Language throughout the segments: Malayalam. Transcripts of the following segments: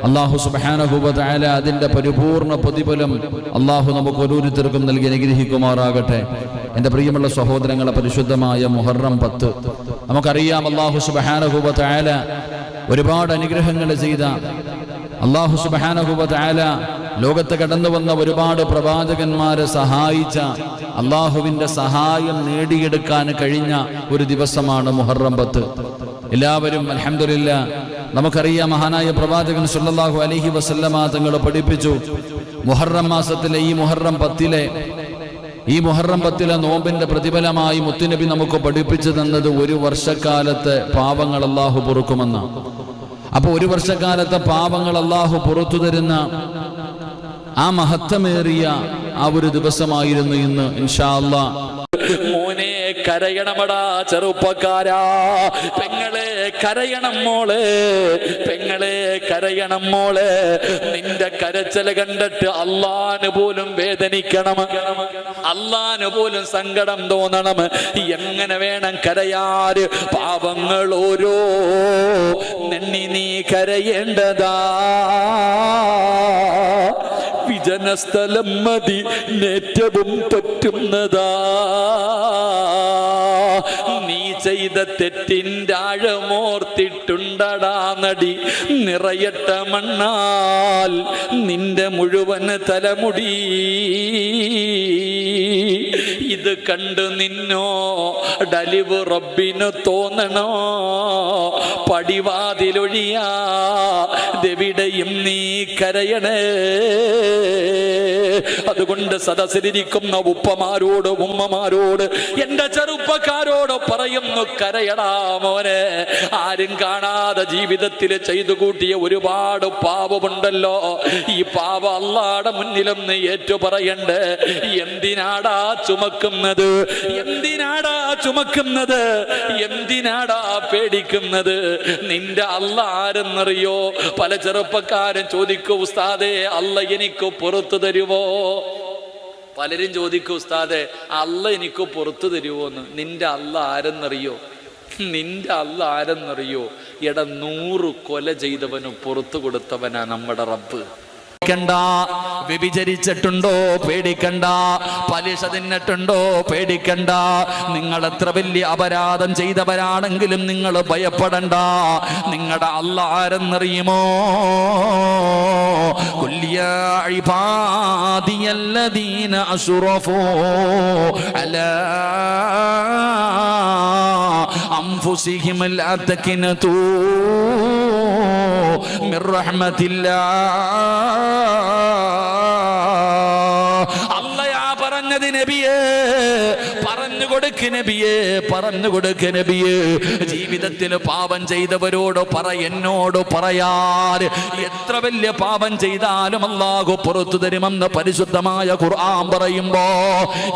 അല്ലാഹു സുബ്ഹാനഹു വ തആല അതിൻ്റെ പരിപൂർണ പ്രതിഫലം അല്ലാഹു നമുക്ക് ഓരോരുത്തർക്കും നൽകി അനുഗ്രഹിക്കുമാറാകട്ടെ. എൻ്റെ പ്രിയമുള്ള സഹോദരങ്ങളെ, പരിശുദ്ധമായ മുഹറം 10 നമുക്കറിയാം. അല്ലാഹു സുബ്ഹാനഹു വ തആല ഒരുപാട് അനുഗ്രഹങ്ങൾ ചെയ്ത, അല്ലാഹു സുബ്ഹാനഹു വ തആല ലോകത്ത് കടന്നു വന്ന ഒരുപാട് പ്രവാചകന്മാരെ സഹായിച്ച, അല്ലാഹുവിൻ്റെ സഹായം നേടിയെടുക്കാൻ കഴിഞ്ഞ ഒരു ദിവസമാണ് മുഹറം 10. എല്ലാവരും അൽഹംദുലില്ലാ, നമുക്കറിയാം മഹാനായ പ്രവാചകൻ സല്ലല്ലാഹു അലൈഹി വസല്ലമ തങ്ങൾ പഠിപ്പിച്ചു, മുഹറം മാസത്തിലെ ഈ മുഹറം 10 നോമ്പിന്റെ പ്രതിഫലമായി മുത്തുനബി നമുക്ക് പഠിപ്പിച്ചു തന്നത് ഒരു വർഷക്കാലത്തെ പാപങ്ങൾ അല്ലാഹു പൊറുക്കുമെന്ന. അപ്പോൾ ഒരു വർഷക്കാലത്തെ പാപങ്ങൾ അല്ലാഹു പുറത്തു തരുന്ന ആ മഹത്വമേറിയ ആ ഒരു ദിവസമായിരുന്നു ഇന്ന്. ഇൻഷാ അല്ലാഹ് മോനെ കരയണമടാ ചെറുപ്പക്കാരാ, പെങ്ങളെ കരയണം മോളെ, പെങ്ങളെ കരയണം മോളെ. നിന്റെ കരച്ചൽ കണ്ടിട്ട് അള്ളാന് പോലും വേദനിക്കണം, അള്ളാന് പോലും സങ്കടം തോന്നണം. എങ്ങനെ വേണം കരയാറ്? പാപങ്ങൾ ഓരോ നെണ്ണി നീ കരയേണ്ടതാ. വിജനസ്ഥലം മതി നേറ്റവും പറ്റുന്നതാ. നീ ചെയ്ത തെറ്റിൻ്റെ ആഴമോർത്തിട്ടുണ്ടടാ നടി, നിറയട്ട മണ്ണാൽ നിന്റെ മുഴുവൻ തലമുടി. ഇത് കണ്ട് നിന്നോ ഡലിവ് റബ്ബിന് തോന്നണോ? പടിവാതിലൊഴിയാതെവിടെയും നീ കരയണേ. അതുകൊണ്ട് സദസ്സിലിരിക്കുന്ന ഉപ്പമാരോട് ഉമ്മമാരോട് എൻ്റെ ചെറുപ്പക്കാരോട് പറയുന്നു, കരയടാ മോനെ. ആരും കാണാതെ ജീവിതത്തിൽ ചെയ്തു കൂട്ടിയ ഒരുപാട് പാപമുണ്ടല്ലോ. ഈ പാപം അല്ലാഹുവിന്റെ മുന്നിലൊന്ന് ഏറ്റു പറയണ്ടേ. എന്തിനാടാ ചുമക്കുന്നത്? എന്തിനാടാ ചുമക്കുന്നത്? എന്തിനാടാ പേടിക്കുന്നത്? നിന്റെ അല്ലാഹ് ആരെന്നറിയോ? പല ചെറുപ്പക്കാരും ചോദിക്കും, ഉസ്താദേ അല്ലാഹ് എനിക്ക് പുറത്തു തരുവോ? പലരും ചോദിക്കും, ഉസ്താദേ അല്ലാഹ് എനിക്ക് പുറത്തു തരുവോന്ന്. നിന്റെ അല്ലാഹ് ആരെന്നറിയോ? നിന്റെ അല്ലാഹ് ആരെന്നറിയോ? 100 കൊല ചെയ്തവന് പുറത്തു കൊടുത്തവനാ നമ്മുടെ റബ്ബ്. വ്യഭിചരിച്ചിട്ടുണ്ടോ? പേടിക്കണ്ട. പലിശ തിന്നിട്ടുണ്ടോ? പേടിക്കണ്ട. നിങ്ങൾ എത്ര വലിയ അപരാധം ചെയ്തവരാണെങ്കിലും നിങ്ങൾ ഭയപ്പെടണ്ട. നിങ്ങളുടെ അല്ലാഹ് ആരെന്നറിയുമോ? ഖുൽ യാ ഇബാദിയല്ലദീന അസ്റഫൂ അലാ അൻഫുസിഹിം ലാ തഖ്നതൂ മിർ റഹ്മത്തില്ലാഹ്. അല്ലാഹ് പറഞ്ഞത് നബിയേ, പറഞ്ഞു കൊടുക്ക് നബിയേ, പറഞ്ഞു കൊടുക്ക് നബിയേ. ജീവിതത്തിൽ പാപം ചെയ്തവരോട് എന്നോട് പറയാറ്. എത്ര വലിയ പാപം ചെയ്താലും അല്ലാഹു പുറത്തു തരുമെന്ന് പരിശുദ്ധമായ ഖുർആൻ പറയുമ്പോ,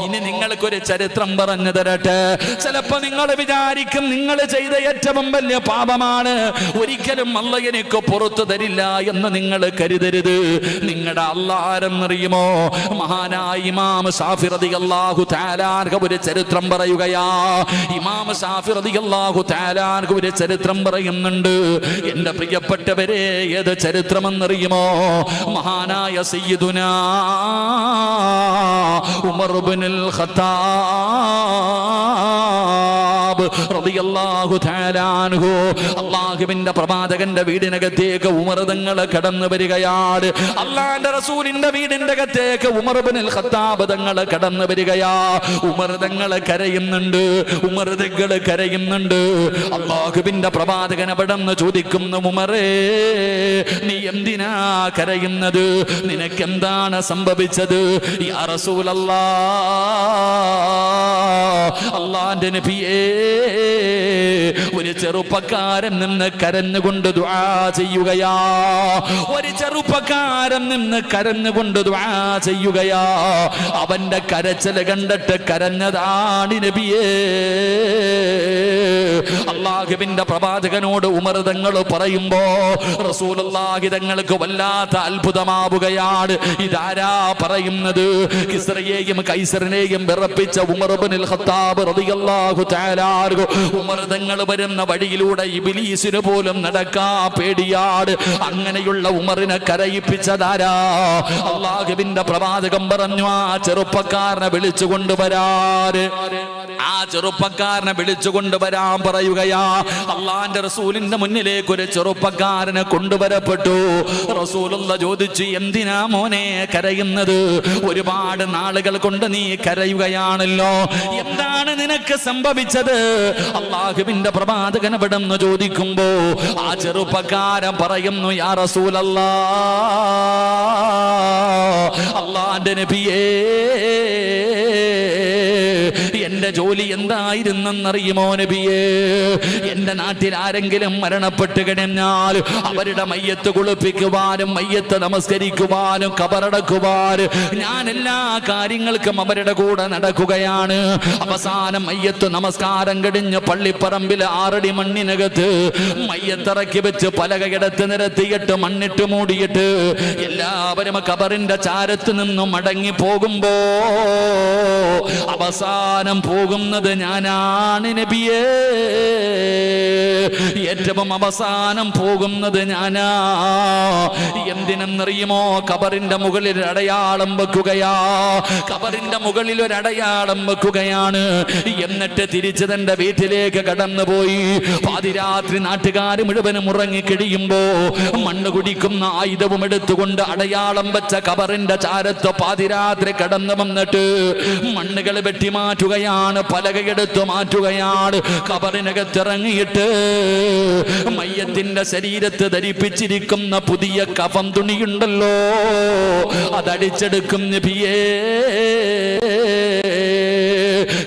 ഇനി നിങ്ങൾക്കൊരു ചരിത്രം പറഞ്ഞു തരട്ടെ. ചിലപ്പോ നിങ്ങൾ വിചാരിക്കും നിങ്ങൾ ചെയ്ത ഏറ്റവും വലിയ പാപമാണ്, ഒരിക്കലും അല്ലാഹ് എനിക്ക് പുറത്തു തരില്ല എന്ന് നിങ്ങൾ കരുതരുത്. നിങ്ങളുടെ അല്ലാഹ് ആരെന്നറിയുമോ? മഹാനായ ഇമാം ശാഫി റളിയല്ലാഹു തആല ഒരു ചരിത്രം പറയുകയാ. ഇമാം ശാഫി റളിയല്ലാഹു തആല ഒരു ചരിത്രം പറയുന്നുണ്ട്. എൻ്റെ പ്രിയപ്പെട്ടവരെ, ഏത് ചരിത്രമെന്നറിയുമോ? മഹാനായ സയ്യിദുനാ ഉമർ ഇബ്നുൽ ഖത്താബ് റളിയല്ലാഹു തആല അൻഹു, അല്ലാഹുവിന്റെ പ്രവാചകന്റെ വീടിനകത്തേക്ക് ഉമർ തങ്ങൾ കടന്നു വരികയാണ്. അല്ലാഹുവിന്റെ റസൂലിന്റെ വീടിന്റെ അകത്തേക്ക് ഉമർ ഇബ്നുൽ ഖത്താബ് തങ്ങൾ കടന്നു വരികയാ. ഉമർ തങ്ങൾ കരയുന്നുണ്ട്, ഉമർ തങ്ങൾ കരയുന്നുണ്ട്. അല്ലാഹുവിന്റെ പ്രവാചകൻ അവിടെന്ന് ചോദിക്കുന്നു, ഉമറേ നീ എന്തിനാ കരയുന്നത്? നിനക്ക് എന്താണ് സംഭവിച്ചത്? യാ റസൂലല്ലാഹ്, അല്ലാഹുവിന്റെ നബിയേ, ഒരു ചെറുപ്പക്കാരൻ നിന്ന് കരഞ്ഞുകൊണ്ട് ദുആ ചെയ്യുകയാ. ഒരു ചെറുപ്പക്കാരൻ നിന്ന് കരഞ്ഞുകൊണ്ട് ദുആ ചെയ്യുകയാ. അവന്റെ കരച്ചിൽ കണ്ടിട്ട് കരഞ്ഞതാണ് നബിയേ. അല്ലാഹുവിന്റെ പ്രവാചകനോട് ഉമർ തങ്ങൾ പറയുമ്പോ റസൂലുള്ളാഹി തങ്ങൾക്ക് വല്ലാത്ത അത്ഭുതമാവുകയാണ്. ഇതാരാ പറയുന്നത്? കിസ്റയെയും കൈസറിനെയും വിറപ്പിച്ച ഉമർ ഇബ്നുൽ ഖത്താബ് റളിയല്ലാഹു തആല. ഉമർ തങ്ങൾ വരുന്ന നഷ്ടപ്പെടുന്ന വഴിയിലൂടെ ഇബ്ലീസിന് പോലും നടക്കാ പേടിയാട്. അങ്ങനെയുള്ള ഉമറിനെ കരയിപ്പിച്ചതാരാ? അല്ലാഹുവിന്റെ പ്രവാചകൻ പറഞ്ഞു, ആ ചെറുപ്പക്കാരനെ വിളിച്ചു കൊണ്ടുവരാറ്. ആ ചെറുപ്പക്കാരനെ വിളിച്ചു കൊണ്ടുവരാൻ പറയുകയാ. അള്ളാന്റെ റസൂലിന്റെ മുന്നിലേക്ക് ഒരു ചെറുപ്പക്കാരനെ കൊണ്ടുവരപ്പെട്ടു. റസൂലുള്ള ചോദിച്ചു, എന്തിനാ മോനെ കരയുന്നത്? ഒരുപാട് നാളുകൾ കൊണ്ട് നീ കരയുകയാണല്ലോ, എന്താണ് നിനക്ക് സംഭവിച്ചത്? അള്ളാഹുവിന്റെ പ്രവാചകൻ എവിടെന്ന് ചോദിക്കുമ്പോ ആ ചെറുപ്പക്കാരൻ പറയുന്നു, യാ റസൂലല്ലാഹ്, അള്ളാന്റെ നബിയേ, എന്റെ ജോലി എന്തായിരുന്നെന്നറിയുമോ നബിയേ? എന്റെ നാട്ടിൽ ആരെങ്കിലും മരണപ്പെട്ട് കഴിഞ്ഞാൽ അവരുടെ മയ്യത്ത് കുളിപ്പിക്കുവാനും മയ്യത്ത് നമസ്കരിക്കുവാനും കബറടക്കുവാനും ഞാൻ എല്ലാ കാര്യങ്ങൾക്കും അവരുടെ കൂടെ നടക്കുകയാണ്. അവസാനം മയ്യത്ത് നമസ്കാരം കഴിഞ്ഞ് പള്ളിപ്പറമ്പിൽ 6 അടി മണ്ണിനകത്ത് മയ്യത്തിറക്കി വെച്ച് പലകയിടത്ത് നിരത്തിയിട്ട് മണ്ണിട്ട് മൂടിയിട്ട് എല്ലാവരും കബറിന്റെ ചാരത്ത് നിന്നും മടങ്ങി പോകുമ്പോ അവസാനം പോകുന്നത് ഞാനാണ് നബിയേ. ഏറ്റവും അവസാനം പോകുന്നത് ഞാനാ. എന്തിനെന്നറിയുമോ? കബറിന്റെ മുകളിൽ അടയാളം വെക്കുകയാ. കബറിന്റെ മുകളിൽ ഒരു അടയാളം വെക്കുകയാണ്. എന്നിട്ട് തിരിച്ച് തന്റെ വീട്ടിലേക്ക് കടന്നുപോയി. പാതിരാത്രി നാട്ടുകാർ മുഴുവനും ഉറങ്ങിക്കിടിയുമ്പോ മണ്ണ് കുടിക്കുന്ന ആയുധവും എടുത്തുകൊണ്ട് അടയാളം വെച്ച കബറിന്റെ ചാരത്ത് പാതിരാത്രി കടന്നു വന്നിട്ട് മണ്ണുകൾ വെട്ടിമാറ്റുകയാണ്, പലകയെടുത്ത് മാറ്റുകയാണ്. കബറിനകത്തിറങ്ങിയിട്ട് മയ്യത്തിന്റെ ശരീരത്ത് ധരിപ്പിച്ചിരിക്കുന്ന പുതിയ കഫം തുണിയുണ്ടല്ലോ, അതടിച്ചെടുക്കും നബിയേ.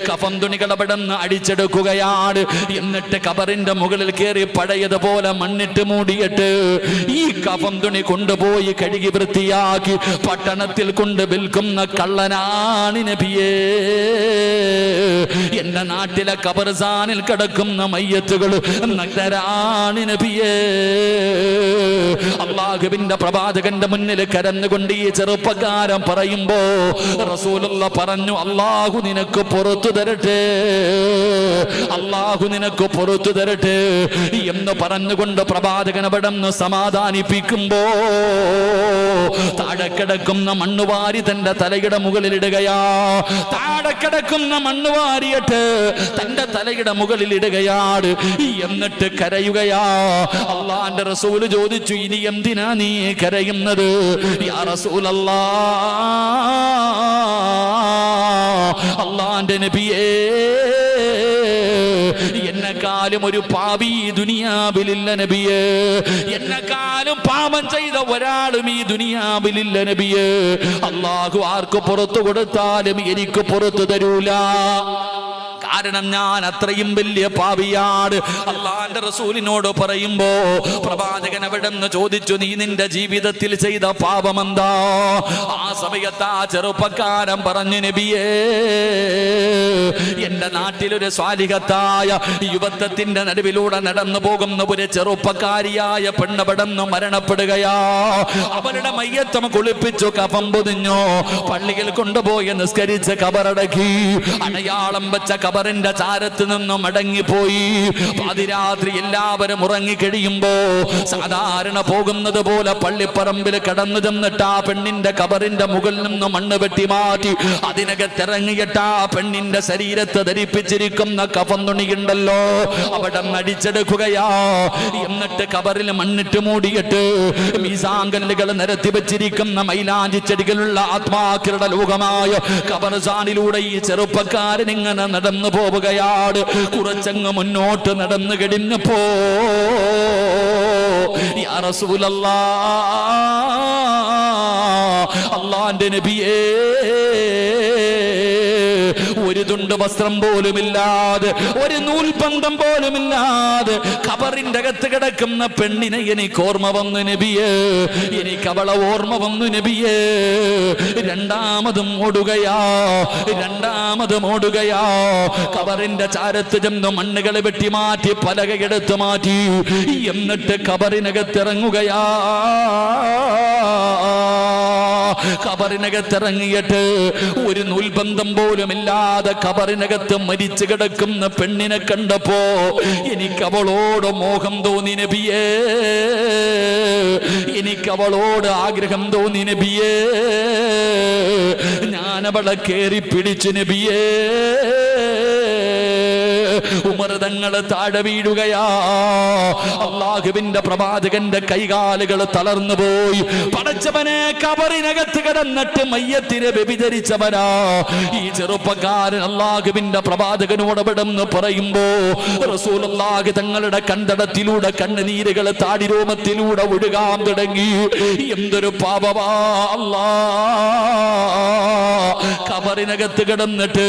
കഫം തുണികൾ അവിടുന്ന് അടിച്ചെടുക്കുകയാണ്. എന്നിട്ട് കബറിന്റെ മുകളിൽ കയറി പഴയതുപോലെ മണ്ണിട്ട് മൂടിയിട്ട് ഈ കഫം തുണി കൊണ്ടുപോയി കഴുകി വൃത്തിയാക്കി പട്ടണത്തിൽ കൊണ്ട് വിൽക്കുന്ന കള്ളനാണ് നബിയേ. എന്റെ നാട്ടിലെ ഖബർസ്ഥാനിൽ കിടക്കുന്ന മയ്യത്തുകൾ നഗ്നരാണ് നബിയേ. അല്ലാഹുവിന്റെ പ്രവാചകന്റെ മുന്നിൽ കരന്നുകൊണ്ട് ഈ ചെറുപ്പക്കാരൻ പറയുമ്പോ റസൂലുള്ള പറഞ്ഞു, അല്ലാഹു നിനക്ക് പുറത്തു തരട്ടെ, അല്ലാഹു നിനക്ക് പുറത്തു തരട്ടെ എന്ന് പറഞ്ഞുകൊണ്ട് പ്രവാചകൻ അവിടുന്ന് സമാധാനിപ്പിക്കുമ്പോ താഴെ കിടക്കുന്ന മണ്ണുവാരി തന്റെ തലയുടെ മുകളിലിടുകയാ. താഴെ കിടക്കുന്ന മണ്ണുവാരിയിട്ട് തന്റെ തലയുടെ മുകളിലിടുകയാണ്. എന്നിട്ട് കരയുകയാ. അള്ളാന്റെ റസൂല് ചോദിച്ചു, ഇനി എന്തിനാ നീ കരയുന്നത്? യാ റസൂലല്ലാഹ്, അള്ളാന്റെ നബിയേ, എന്നെക്കാളും ഒരു പാപി ദുനിയാവിലില്ല നബിയേ. എന്നെക്കാളും പാപം ചെയ്ത ഒരാളും ഈ ദുനിയാവിലില്ല നബിയേ. അല്ലാഹു ആർക്ക് പുറത്തു കൊടുത്താലും എനിക്ക് പുറത്തു തരൂല. കാരണം ഞാൻ അത്രയും വലിയ പാപിയാണ്. അള്ളാന്റെ റസൂലിനോട് പറയുമ്പോ പ്രവാചകൻ അവിടെന്ന് ചോദിച്ചു, നീ നിന്റെ ജീവിതത്തിൽ ചെയ്ത പാപമെന്താ? ആ സമയത്ത് ആ ചെറുപ്പക്കാരൻ പറഞ്ഞു, നബിയേ, എന്റെ നാട്ടിലൊരു സ്വാലിഹത്തായ യുവത്വത്തിന്റെ നടുവിലൂടെ നടന്നു പോകുന്ന ഒരു ചെറുപ്പക്കാരിയായ പെണ്ണവിടെന്ന് മരണപ്പെടുകയാ. അവരുടെ മയ്യത്തം കുളിപ്പിച്ചു, കഫം പൊതിഞ്ഞു, പള്ളിയിൽ കൊണ്ടുപോയി നിസ്കരിച്ച് കബറടക്കി. അടയാളം വെച്ച കബറിന്റെ ചാരത്ത് നിന്നും മടങ്ങിപ്പോയി. പാതിരാത്രി എല്ലാവരും ഉറങ്ങിക്കഴിയുമ്പോ സാധാരണ പോകുന്നത് പോലെ പള്ളിപ്പറമ്പിൽ കടന്നു ചെന്നിട്ട് ആ പെണ്ണിന്റെ കബറിന്റെ മുകളിൽ നിന്ന് മണ്ണ് വെട്ടി മാറ്റി അതിനകത്തിറങ്ങിയിട്ട് ആ പെണ്ണിന്റെ ശരീരത്തെ ധരിപ്പിച്ചിരിക്കുന്ന കഫം തുണിയുണ്ടല്ലോ അവിടെ അടിച്ചെടുക്കുകയാ. എന്നിട്ട് കബറിൽ മണ്ണിട്ട് മൂടിയിട്ട് മീസാങ്കല്ലുകൾ നിരത്തി വെച്ചിരിക്കുന്ന മൈലാഞ്ചി ചെടികളുള്ള ആത്മാക്കളുടെ ലോകമായ ഖബർസ്ഥാനിലൂടെ ഈ ചെറുപ്പക്കാരൻ ഇങ്ങനെ നടന്നു പോവുകയാണ്. കുറച്ചങ്ങ് മുന്നോട്ട് നടന്നു കഴിഞ്ഞപ്പോ യാ റസൂലല്ലാഹ്, അല്ലാഹുവിന്റെ നബിയേ, ഒരു തുണ്ട് വസ്ത്രം പോലുമില്ലാതെ, ഒരു നൂൽപന്തം പോലുമില്ലാതെ ഖബറിന്റെ അകത്ത് കിടക്കുന്ന പെണ്ണിനെ എനിക്ക് ഓർമ്മ വന്നു നബിയേ. എനിക്ക് അവളെ ഓർമ്മ വന്നു നബിയേ. രണ്ടാമതും ഓടുകയാ. ഖബറിന്റെ ചാരത്ത് ചെന്ന് മണ്ണുകൾ വെട്ടി മാറ്റി പലകയെടുത്ത് മാറ്റി. എന്നിട്ട് ഖബറിനകത്തിറങ്ങുകയാ. ഖബർ കബറിനകത്തിറങ്ങിയിട്ട് ഒരു നൂൽബന്ധം പോലും ഇല്ലാതെ കബറിനകത്ത് മരിച്ചു കിടക്കുന്ന പെണ്ണിനെ കണ്ടപ്പോ എനിക്ക് അവളോട് മോഹം തോന്നി നബിയേ, എനിക്ക് അവളോട് ആഗ്രഹം തോന്നി നബിയേ. ഞാൻ അവളെ കേറി പിടിച്ചു നബിയേ. ഉമർ തങ്ങള് താഴെ വീഴുകയാ. അല്ലാഹുവിന്റെ പ്രവാചകന്റെ കൈകാലുകൾ തളർന്നു പോയി. പടച്ചവനെ, കബറിനകത്ത് കിടന്നിട്ട് മയ്യത്തിനെ വ്യഭിചരിച്ചവനാ ഈ ചെറുപ്പക്കാരൻ. അല്ലാഹുവിന്റെ പ്രവാചകനോട് വിടന്ന് പറയുമ്പോ റസൂലുള്ളാഹി തങ്ങളുടെ കണ്ടടത്തിലൂടെ കണ്ണുനീരുകൾ താടിരോമത്തിലൂടെ ഒഴുകാൻ തുടങ്ങി. എന്തൊരു പാപമാ അല്ലാ! കബറിനകത്ത് കിടന്നിട്ട്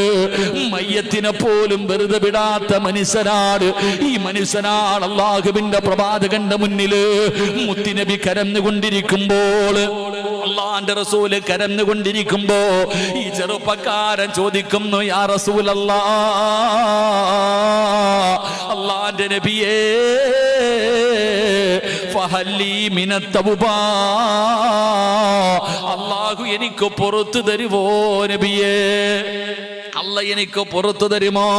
മയ്യത്തിനെ പോലും വെറുതെ വിടാത്ത മനുഷ്യനാണ് ഈ മനുഷ്യനാണ്. അല്ലാഹുവിന്റെ പ്രവാചകന്റെ മുന്നില് മുത്തുനബി കരഞ്ഞുകൊണ്ടിരിക്കുമ്പോൾ, അല്ലാഹുവിന്റെ റസൂല് കരഞ്ഞുകൊണ്ടിരിക്കുമ്പോ ഈ ചെറുപ്പക്കാരൻ ചോദിക്കുന്നു, യാ റസൂലല്ലാഹ്, അല്ലാഹുവിന്റെ നബിയേ, ഫഹല്ലി മിനത് തൗബാ, അല്ലാഹു എനിക്ക് പുറത്തു തരുവോ നബിയേ? അല്ല എനിക്ക് പുറത്തു തരുമോ?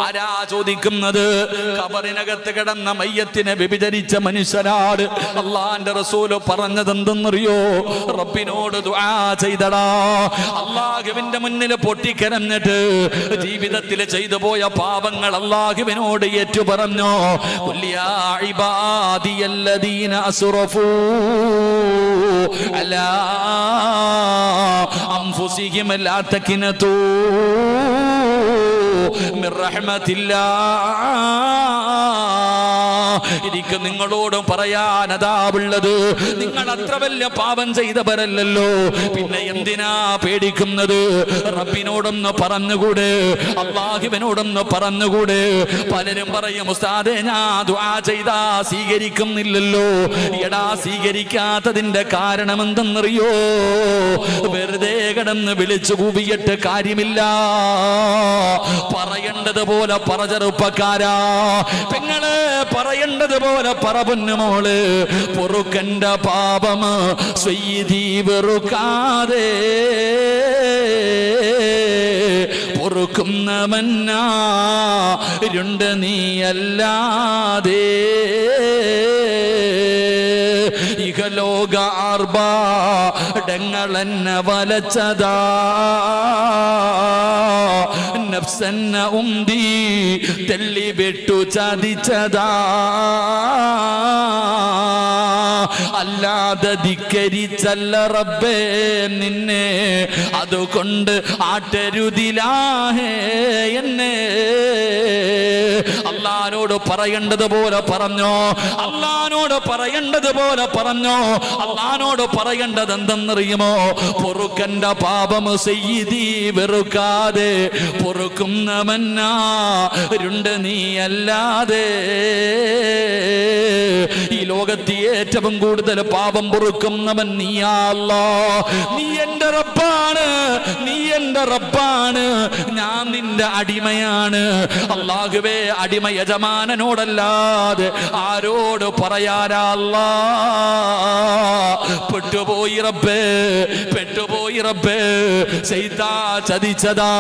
ആരാ ചോദിക്കുന്നത്? ഖബറിനകത്ത് കിടന്ന മയ്യത്തിനെ വ്യഭിചരിച്ച മനുഷ്യനാണ്. അള്ളാന്റെ റസൂല് പറഞ്ഞതെന്തെന്നറിയോ? റബ്ബിനോട് ദുആ ചെയ്തടാ. അള്ളാഹുവിന്റെ മുന്നിൽ പൊട്ടിക്കരഞ്ഞിട്ട് ജീവിതത്തിൽ ചെയ്തു പോയ പാപങ്ങൾ അള്ളാഹുവിനോട് ഏറ്റു പറഞ്ഞു. ഖുൽ യാ ഇബാദിയല്ലദീന അസ്റഫൂ അലാ അൻഫുസിഹിം ലാ തഖ്നതൂ മിർ റഹ്മത്തില്ലാഹ്. എനിക്ക് നിങ്ങളോടും പറയാൻ അതാവുള്ളത്, നിങ്ങൾ അത്ര വലിയ പാപം ചെയ്തവരല്ലല്ലോ, പിന്നെ എന്തിനാ പേടിക്കുന്നത്? റബ്ബിനോടൊന്ന് പറഞ്ഞുകൂടെ? അല്ലാഹുവിനോടൊന്ന് പറഞ്ഞുകൂടെ? പലരും പറയും, ഉസ്താദേ ഞാൻ ദുആ ചെയ്താ സ്വീകരിക്കുന്നില്ലല്ലോ. എടാ, സ്വീകരിക്കാത്തതിന്റെ കാരണം എന്തെന്നറിയോ? വെറുതെ കിടന്ന് വിളിച്ചു കൂവിയിട്ട് കാര്യമില്ല. പറയേണ്ടത് പോലെ പറ ചെറുപ്പക്കാരാ, പെങ്ങള് പറയേണ്ടത് പോലെ പറ പൊന്നുമോള്. പൊറുക്കന്റെ പാപം സ്വയ്യിദി വെറുക്കാതെ പൊറുക്കുന്നവനാരുണ്ട് നീയല്ലാതെ. ഇഹലോക ആർഭാടങ്ങളെന്നെ വലച്ചതാ, നഫ്സെന്ന ഉന്തി തെല്ലി വിട്ടു ചതിച്ചതാ. അല്ലാതെ ധിക്കരിച്ചല്ല റബ്ബേ നിന്നെ, അതുകൊണ്ട് ആട്ടരുതിലാഹേ എന്നെ. അല്ലാഹുവോട് പറയേണ്ടത് പോലെ പറഞ്ഞോ, അല്ലാഹുവോട് പറയേണ്ടത് പോലെ പറഞ്ഞോ. അല്ലാഹുവോട് പറയേണ്ടത് എന്തെന്നറിയുമോ? പൊറുക്കന്റെ പാപം സയ്യിദി വെറുക്കാതെ പൊറുക്കുന്നവനാരുണ്ട് നീയല്ലാതെ. ഈ ലോകത്ത് ഏറ്റവും കൂടുതൽ പാപം പൊറുക്കുന്നവൻ നീയാ അല്ലാഹ്. നീ എന്റെ റബ്ബാണ്, നീ എന്റെ റബ്ബാണ്, ഞാൻ നിന്റെ അടിമയാണ്. അല്ലാഹുവേ, അടിമ യജമാനനോടല്ലാതെ ആരോട് പറയാനാ അല്ലാഹ്? പെട്ടുപോയി റബ്ബേ, പെട്ടുപോയി റബ്ബേ, ശൈത്താൻ ചതിച്ചതാ.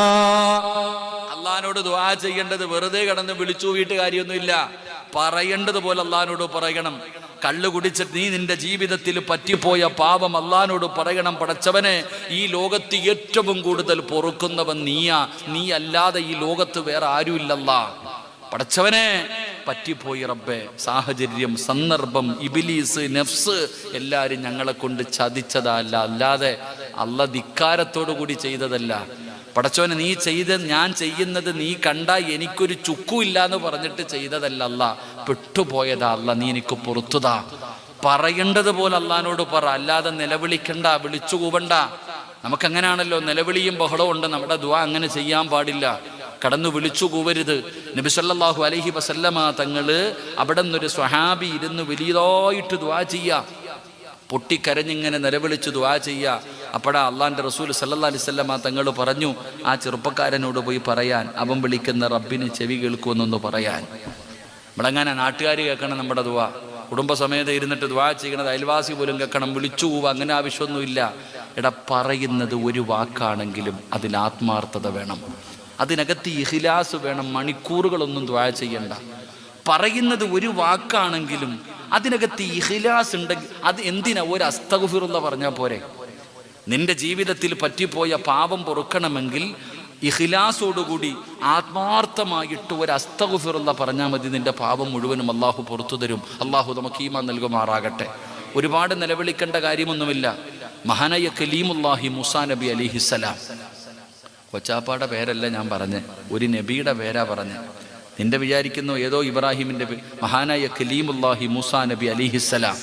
അള്ളാഹിനോട് ദുആ ചെയ്യേണ്ടത് വെറുതെ കിടന്ന് വിളിച്ചു വീട്ട് കാര്യമൊന്നുമില്ല. പറയേണ്ടത് പോലെ അള്ളാഹിനോട് പറയണം. കള്ളു കുടിച്ചിട്ട് നീ നിന്റെ ജീവിതത്തിൽ പറ്റിപ്പോയ പാപം അള്ളാഹിനോട് പറയണം. പടച്ചവനെ, ഈ ലോകത്ത് ഏറ്റവും കൂടുതൽ പൊറുക്കുന്നവൻ നീയാ, നീ അല്ലാതെ ഈ ലോകത്ത് വേറെ ആരുമില്ലല്ലാ. പടച്ചവനെ, പറ്റിപ്പോയി റബ്ബേ, സാഹചര്യം, സന്ദർഭം, ഇബിലീസ്, നഫ്സ് എല്ലാരും ഞങ്ങളെ കൊണ്ട് ചതിച്ചതല്ല, അല്ലാതെ അല്ല ധിക്കാരത്തോടു കൂടി ചെയ്തതല്ല. പടച്ചവനെ, നീ ഞാൻ ചെയ്യുന്നത് നീ കണ്ടാ എനിക്കൊരു ചുക്കുമില്ല എന്ന് പറഞ്ഞിട്ട് ചെയ്തതല്ല അല്ല, പെട്ടുപോയതാ അല്ല, നീ എനിക്ക് പുറത്തുതാ. പറയേണ്ടത് പോലെ അള്ളാഹിനോട് പറ, അല്ലാതെ നിലവിളിക്കണ്ട, വിളിച്ചു കൂവണ്ട. നമുക്കങ്ങനെയാണല്ലോ, നിലവിളിയും ബഹളവും ഉണ്ട്. നമ്മുടെ ദുആ അങ്ങനെ ചെയ്യാൻ പാടില്ല, കടന്നു വിളിച്ചു കൂവരുത്. നബി സല്ലല്ലാഹു അലൈഹി വസല്ലമ തങ്ങള് അവിടെ നിന്നൊരു സ്വഹാബി ഇരുന്ന് വലിയതായിട്ട് ദുആ ചെയ്യാ, പൊട്ടിക്കരഞ്ഞിങ്ങനെ നിലവിളിച്ച് ദുആ ചെയ്യുക. അപ്പോഴാ അള്ളാഹിൻ്റെ റസൂൽ സല്ലല്ലാഹു അലൈഹി വസല്ലമ തങ്ങൾ പറഞ്ഞു, ആ ചെറുപ്പക്കാരനോട് പോയി പറയാൻ, അവൻ വിളിക്കുന്ന റബ്ബിന് ചെവി കേൾക്കുമെന്നൊന്ന് പറയാൻ. നമ്മളെങ്ങനെ നാട്ടുകാർ കേൾക്കണം നമ്മുടെ ദുആ? കുടുംബസമേതം ഇരുന്നിട്ട് ദുആ ചെയ്യണത് അയൽവാസി പോലും കേൾക്കണം, വിളിച്ചു പോവുക, അങ്ങനെ ആവശ്യമൊന്നുമില്ല. എടാ, പറയുന്നത് ഒരു വാക്കാണെങ്കിലും അതിൽ ആത്മാർത്ഥത വേണം, അതിനകത്ത് ഇഖ്ലാസ് വേണം. മണിക്കൂറുകളൊന്നും ദുആ ചെയ്യണ്ട. പറയുന്നത് ഒരു വാക്കാണെങ്കിലും അതിനകത്ത് ഇഖ്ലാസ് ഉണ്ടെങ്കിൽ അത് എന്തിനാ ഒരു അസ്തഗ്ഫിറുല്ലാഹ് പറഞ്ഞാൽ പോരെ? നിന്റെ ജീവിതത്തിൽ പറ്റിപ്പോയ പാപം പൊറുക്കണമെങ്കിൽ ഇഖ്ലാസോടുകൂടി ആത്മാർത്ഥമായിട്ട് ഒരു അസ്തഗ്ഫിറുല്ലാഹ് പറഞ്ഞാൽ മതി. നിന്റെ പാപം മുഴുവനും അള്ളാഹു പുറത്തു തരും. അള്ളാഹു നമുക്ക് ഈമാൻ നൽകുമാറാകട്ടെ. ഒരുപാട് നിലവിളിക്കേണ്ട കാര്യമൊന്നുമില്ല. മഹാനായ കലീമുല്ലാഹി മൂസാ നബി അലൈഹിസ്സലാം, കൊച്ചാപ്പാടെ പേരല്ല ഞാൻ പറഞ്ഞ്, ഒരു നബിയുടെ പേരാ പറഞ്ഞ്. നിന്റെ വിചാരിക്കുന്നു ഏതോ ഇബ്രാഹിമിൻ്റെ മഹാനായ കലീമുല്ലാഹി മൂസാ നബി അലൈഹിസ്സലാം.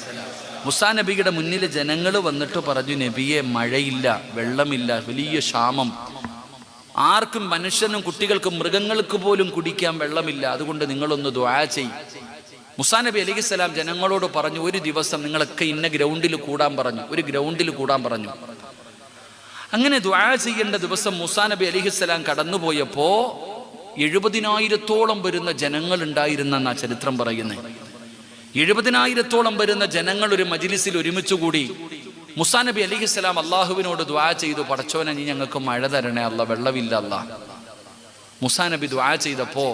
മൂസാ നബിയുടെ മുന്നിൽ ജനങ്ങൾ വന്നിട്ട് പറഞ്ഞു, നബിയെ, മഴയില്ല, വെള്ളമില്ല, വലിയ ക്ഷാമം, ആർക്കും, മനുഷ്യനും കുട്ടികൾക്കും മൃഗങ്ങൾക്ക് പോലും കുടിക്കാൻ വെള്ളമില്ല, അതുകൊണ്ട് നിങ്ങളൊന്ന് ദുആ ചെയ്യ്. മൂസാ നബി അലൈഹിസ്സലാം ജനങ്ങളോട് പറഞ്ഞു, ഒരു ദിവസം നിങ്ങളൊക്കെ ഇന്ന ഗ്രൗണ്ടിൽ കൂടാൻ പറഞ്ഞു. ഒരു ഗ്രൗണ്ടിൽ കൂടാൻ പറഞ്ഞു. അങ്ങനെ ദുആ ചെയ്യേണ്ട ദിവസം മൂസാ നബി അലൈഹിസ്സലാം കടന്നുപോയപ്പോ 70,000-ഓളം വരുന്ന ജനങ്ങൾ ഉണ്ടായിരുന്നെന്നാ ചരിത്രം പറയുന്നത്. 70,000-ഓളം വരുന്ന ജനങ്ങൾ ഒരു മജ്ലിസിൽ ഒരുമിച്ച് കൂടി. മൂസാ നബി അലൈഹിസ്സലാം അള്ളാഹുവിനോട് ദുആ ചെയ്തു, പടച്ചോനെ, നീ ഞങ്ങൾക്ക് മഴ തരണേ അല്ലാ, വെള്ളമില്ല അല്ലാ. മൂസാ നബി ദുആ ചെയ്തപ്പോ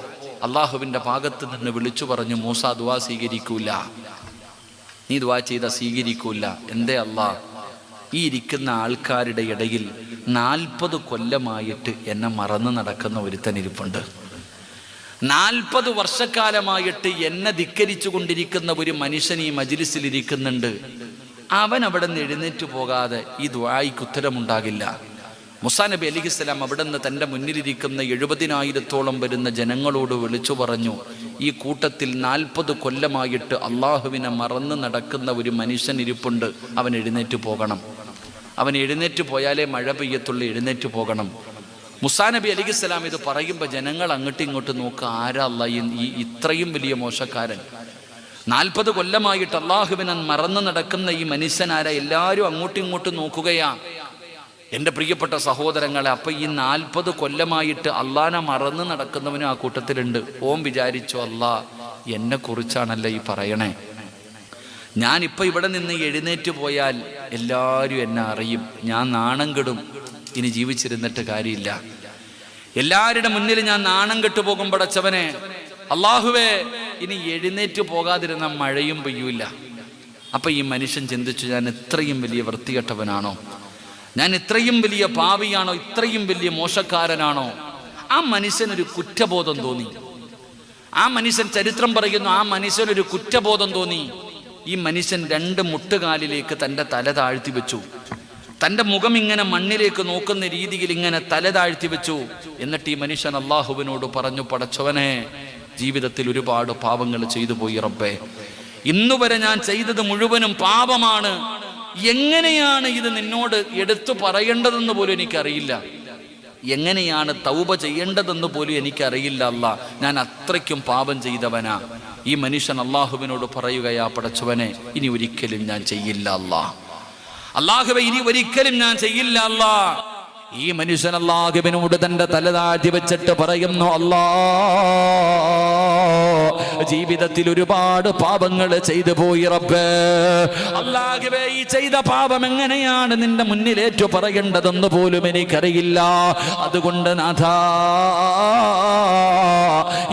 അള്ളാഹുവിൻ്റെ ഭാഗത്ത് നിന്ന് വിളിച്ചു പറഞ്ഞു, മൂസാ, ദുആ സ്വീകരിക്കൂല, നീ ദുആ ചെയ്ത സ്വീകരിക്കൂല. എന്തേ അല്ലാ? ഈ ഇരിക്കുന്ന ആൾക്കാരുടെ ഇടയിൽ 40 കൊല്ലമായിട്ട് എന്നെ മറന്നു നടക്കുന്ന ഒരുത്തൻ ഇരിപ്പുണ്ട്. 40 വർഷക്കാലമായിട്ട് എന്നെ ധിക്കരിച്ചു കൊണ്ടിരിക്കുന്ന ഒരു മനുഷ്യൻ ഈ മജ്ലിസിൽ ഇരിക്കുന്നുണ്ട്. അവൻ അവിടെ നിന്ന് എഴുന്നേറ്റ് പോകാതെ ഈ ദുആയ്ക്ക് ഉത്തരമുണ്ടാകില്ല. മൂസാ നബി അലൈഹിസ്സലാം അവിടെ നിന്ന് തൻ്റെ മുന്നിലിരിക്കുന്ന 70,000-ഓളം വരുന്ന ജനങ്ങളോട് വിളിച്ചു പറഞ്ഞു, ഈ കൂട്ടത്തിൽ 40 കൊല്ലമായിട്ട് അള്ളാഹുവിനെ മറന്ന് നടക്കുന്ന ഒരു മനുഷ്യൻ ഇരിപ്പുണ്ട്, അവൻ എഴുന്നേറ്റ് പോകണം. അവൻ എഴുന്നേറ്റ് പോയാലേ മഴ പെയ്യത്തുള്ളൂ, എഴുന്നേറ്റ് പോകണം. മൂസാ നബി അലൈഹിസ്സലാം ഇത് പറയുമ്പോൾ ജനങ്ങൾ അങ്ങോട്ടും ഇങ്ങോട്ടും നോക്കുക, ആരാ അല്ലാ ഈ ഇത്രയും വലിയ മോശക്കാരൻ? 40 കൊല്ലമായിട്ട് അള്ളാഹുവിനെ മറന്ന് നടക്കുന്ന ഈ മനുഷ്യനാരാ? എല്ലാവരും അങ്ങോട്ടും ഇങ്ങോട്ടും നോക്കുകയാ. എൻ്റെ പ്രിയപ്പെട്ട സഹോദരങ്ങളെ, അപ്പൊ ഈ 40 കൊല്ലമായിട്ട് അള്ളാനെ മറന്ന് നടക്കുന്നവനും ആ കൂട്ടത്തിലുണ്ട്. ഓം വിചാരിച്ചു, അല്ലാ എന്നെ കുറിച്ചാണല്ലോ ഈ പറയണേ, ഞാനിപ്പോൾ ഇവിടെ നിന്ന് എഴുന്നേറ്റ് പോയാൽ എല്ലാവരും എന്നെ അറിയും, ഞാൻ നാണം കെടും, ഇനി ജീവിച്ചിരുന്നിട്ട് കാര്യമില്ല, എല്ലാവരുടെ മുന്നിൽ ഞാൻ നാണം കെട്ടുപോകും. പടച്ചവനെ, അള്ളാഹുവേ, ഇനി എഴുന്നേറ്റ് പോകാതിരുന്ന മഴയും പെയ്യൂല. അപ്പൊ ഈ മനുഷ്യൻ ചിന്തിച്ചു, ഞാൻ ഇത്രയും വലിയ വൃത്തികെട്ടവനാണോ? ഞാൻ ഇത്രയും വലിയ പാപിയാണോ? ഇത്രയും വലിയ മോശക്കാരനാണോ? ആ മനുഷ്യനൊരു കുറ്റബോധം തോന്നി. ആ മനുഷ്യൻ, ചരിത്രം പറയുന്നു, ആ മനുഷ്യനൊരു കുറ്റബോധം തോന്നി. ഈ മനുഷ്യൻ 2 മുട്ടുകാലിലേക്ക് തൻ്റെ തല താഴ്ത്തി വെച്ചു. തൻ്റെ മുഖം ഇങ്ങനെ മണ്ണിലേക്ക് നോക്കുന്ന രീതിയിൽ ഇങ്ങനെ തല താഴ്ത്തി വെച്ചു. എന്നിട്ട് ഈ മനുഷ്യൻ അള്ളാഹുവിനോട് പറഞ്ഞു, പടച്ചവനെ, ജീവിതത്തിൽ ഒരുപാട് പാപങ്ങൾ ചെയ്തു പോയി റബ്ബേ, ഇന്നുവരെ ഞാൻ ചെയ്തത് മുഴുവനും പാപമാണ്. എങ്ങനെയാണ് ഇത് നിന്നോട് എടുത്തു പറയേണ്ടതെന്ന് പോലും എനിക്കറിയില്ല, എങ്ങനെയാണ് തൗബ ചെയ്യേണ്ടതെന്ന് പോലും എനിക്കറിയില്ല അല്ലാ, ഞാൻ അത്രയ്ക്കും പാപം ചെയ്തവനാ. ഈ മനുഷ്യൻ അള്ളാഹുവിനോട് പറയുകയാ, പടച്ചവനെ, ഇനി ഒരിക്കലും ഞാൻ ചെയ്യില്ല അല്ലാ, അള്ളാഹുവേ, ഇനി ഒരിക്കലും ഞാൻ ചെയ്യില്ല അല്ലാ. ഈ മനുഷ്യൻ അള്ളാഹുവിനോട് തന്റെ തല താഴ്ത്തി വെച്ചിട്ട് പറയുന്നു, അല്ലാ, ജീവിതത്തിൽ ഒരുപാട് പാപങ്ങൾ ചെയ്തു പോയി റബ്ബേ, അല്ലാഹുവേ, ഈ ചെയ്ത പാപം എങ്ങനെയാണ് നിന്റെ മുന്നിലേറ്റു പറയേണ്ടതെന്ന് പോലും എനിക്കറിയില്ല. അതുകൊണ്ട് നാഥാ,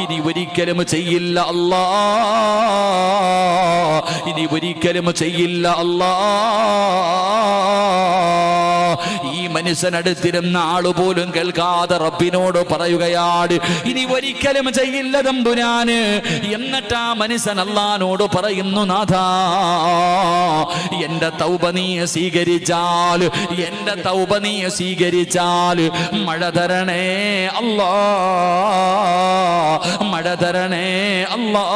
ഇനി ഒരിക്കലും ചെയ്യില്ല അല്ലാ, ഇനി ഒരിക്കലും ചെയ്യില്ല അല്ലാ. ഈ മനുഷ്യനടുത്തിരുന്ന ആളുപോലും കേൾക്കാതെ റബ്ബിനോട് പറയുകയാണ്, ഇനി ഒരിക്കലും ചെയ്യില്ല തമ്പുരാന്. എന്നിട്ട് ആ മനുഷ്യൻ അല്ലാഹുവോട് പറയുന്നു, നാഥാ, എന്റെ തൗബ നീ സ്വീകരിച്ചാൽ, എന്റെ തൗബ നീ സ്വീകരിച്ചാൽ മഴ തരണേ അല്ലാ, മഴ തരണേ അല്ലാ.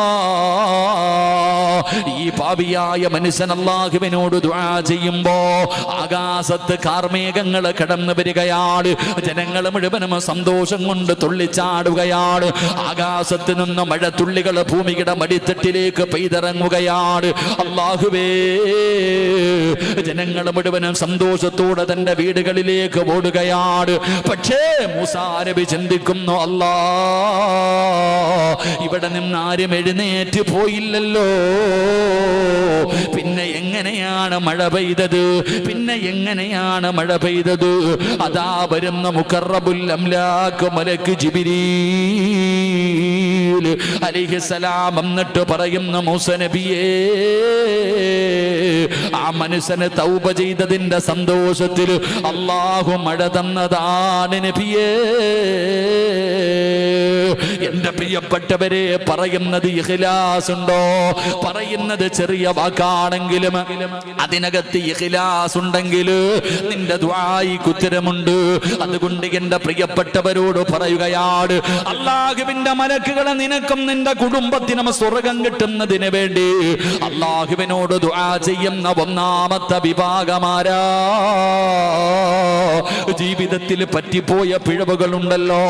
ഈ പാപിയായ മനുഷ്യൻ അല്ലാഹുവിനോട് ദുആ ചെയ്യുമ്പോ ആകാശത്ത് കാർമേഘങ്ങൾ കടന്നു വരികയാണ്. ജനങ്ങൾ മുഴുവനും സന്തോഷം കൊണ്ട് തുള്ളിച്ചാടുകയാണ്. ആകാശത്ത് നിന്ന് മഴത്തുള്ളികൾ ഭൂമിയുടെ മടിത്തട്ടിലേക്ക് പെയ്തിറങ്ങുകയാണ്. അല്ലാഹുവേ, ജനങ്ങൾ മുഴുവനും സന്തോഷത്തോടെ തന്റെ വീടുകളിലേക്ക് ഓടുകയാണ്. പക്ഷേ മൂസാ നബി ചിന്തിക്കുന്നു, അല്ലാ, ഇവിടെ നിന്ന് ആരും എഴുന്നേറ്റ് പോയില്ലല്ലോ. പിന്നെ എങ്ങനെയാണ് മഴ പെയ്തത്? പിന്നെ എങ്ങനെയാണ് മഴ പെയ്തത്? അതാ വരുന്ന മുഖറബുൽ അംലാക്ക് മലക്ക് ജിബ്രീൽ അലൈഹിസ്സലാം എന്നിട്ട് പറയുന്ന മൂസാ നബിയേ, ആ മനുഷ്യന് തൗബ ചെയ്തതിന്റെ സന്തോഷത്തിൽ അല്ലാഹു മഴ തന്നതാണ് നബിയേ. എന്റെ പ്രിയപ്പെട്ടവരെ, പറയുന്നത് ഇഖ്ലാസ് ഉണ്ടോ? പറയുന്നത് ചെറിയ വാക്കാണെങ്കിലും അതിനകത്ത് ഇഖ്ലാസ് ഉണ്ടെങ്കിൽ നിന്റെ ദുആയിക്ക് ഉത്തരമുണ്ട്. അതുകൊണ്ട് എന്റെ പ്രിയപ്പെട്ടവരോട് പറയുകയാണ്, അല്ലാഹുവിന്റെ മലക്കുകളെ നിനക്കും നിന്റെ കുടുംബത്തിനും സ്വർഗം കിട്ടുന്നതിന് വേണ്ടി അല്ലാഹുവിനോട് ദുആ ചെയ്യുന്ന ഒന്നാമത്തെ വിഭാഗമാരാ? ജീവിതത്തിൽ പറ്റിപ്പോയ പിഴവുകളുണ്ടല്ലോ,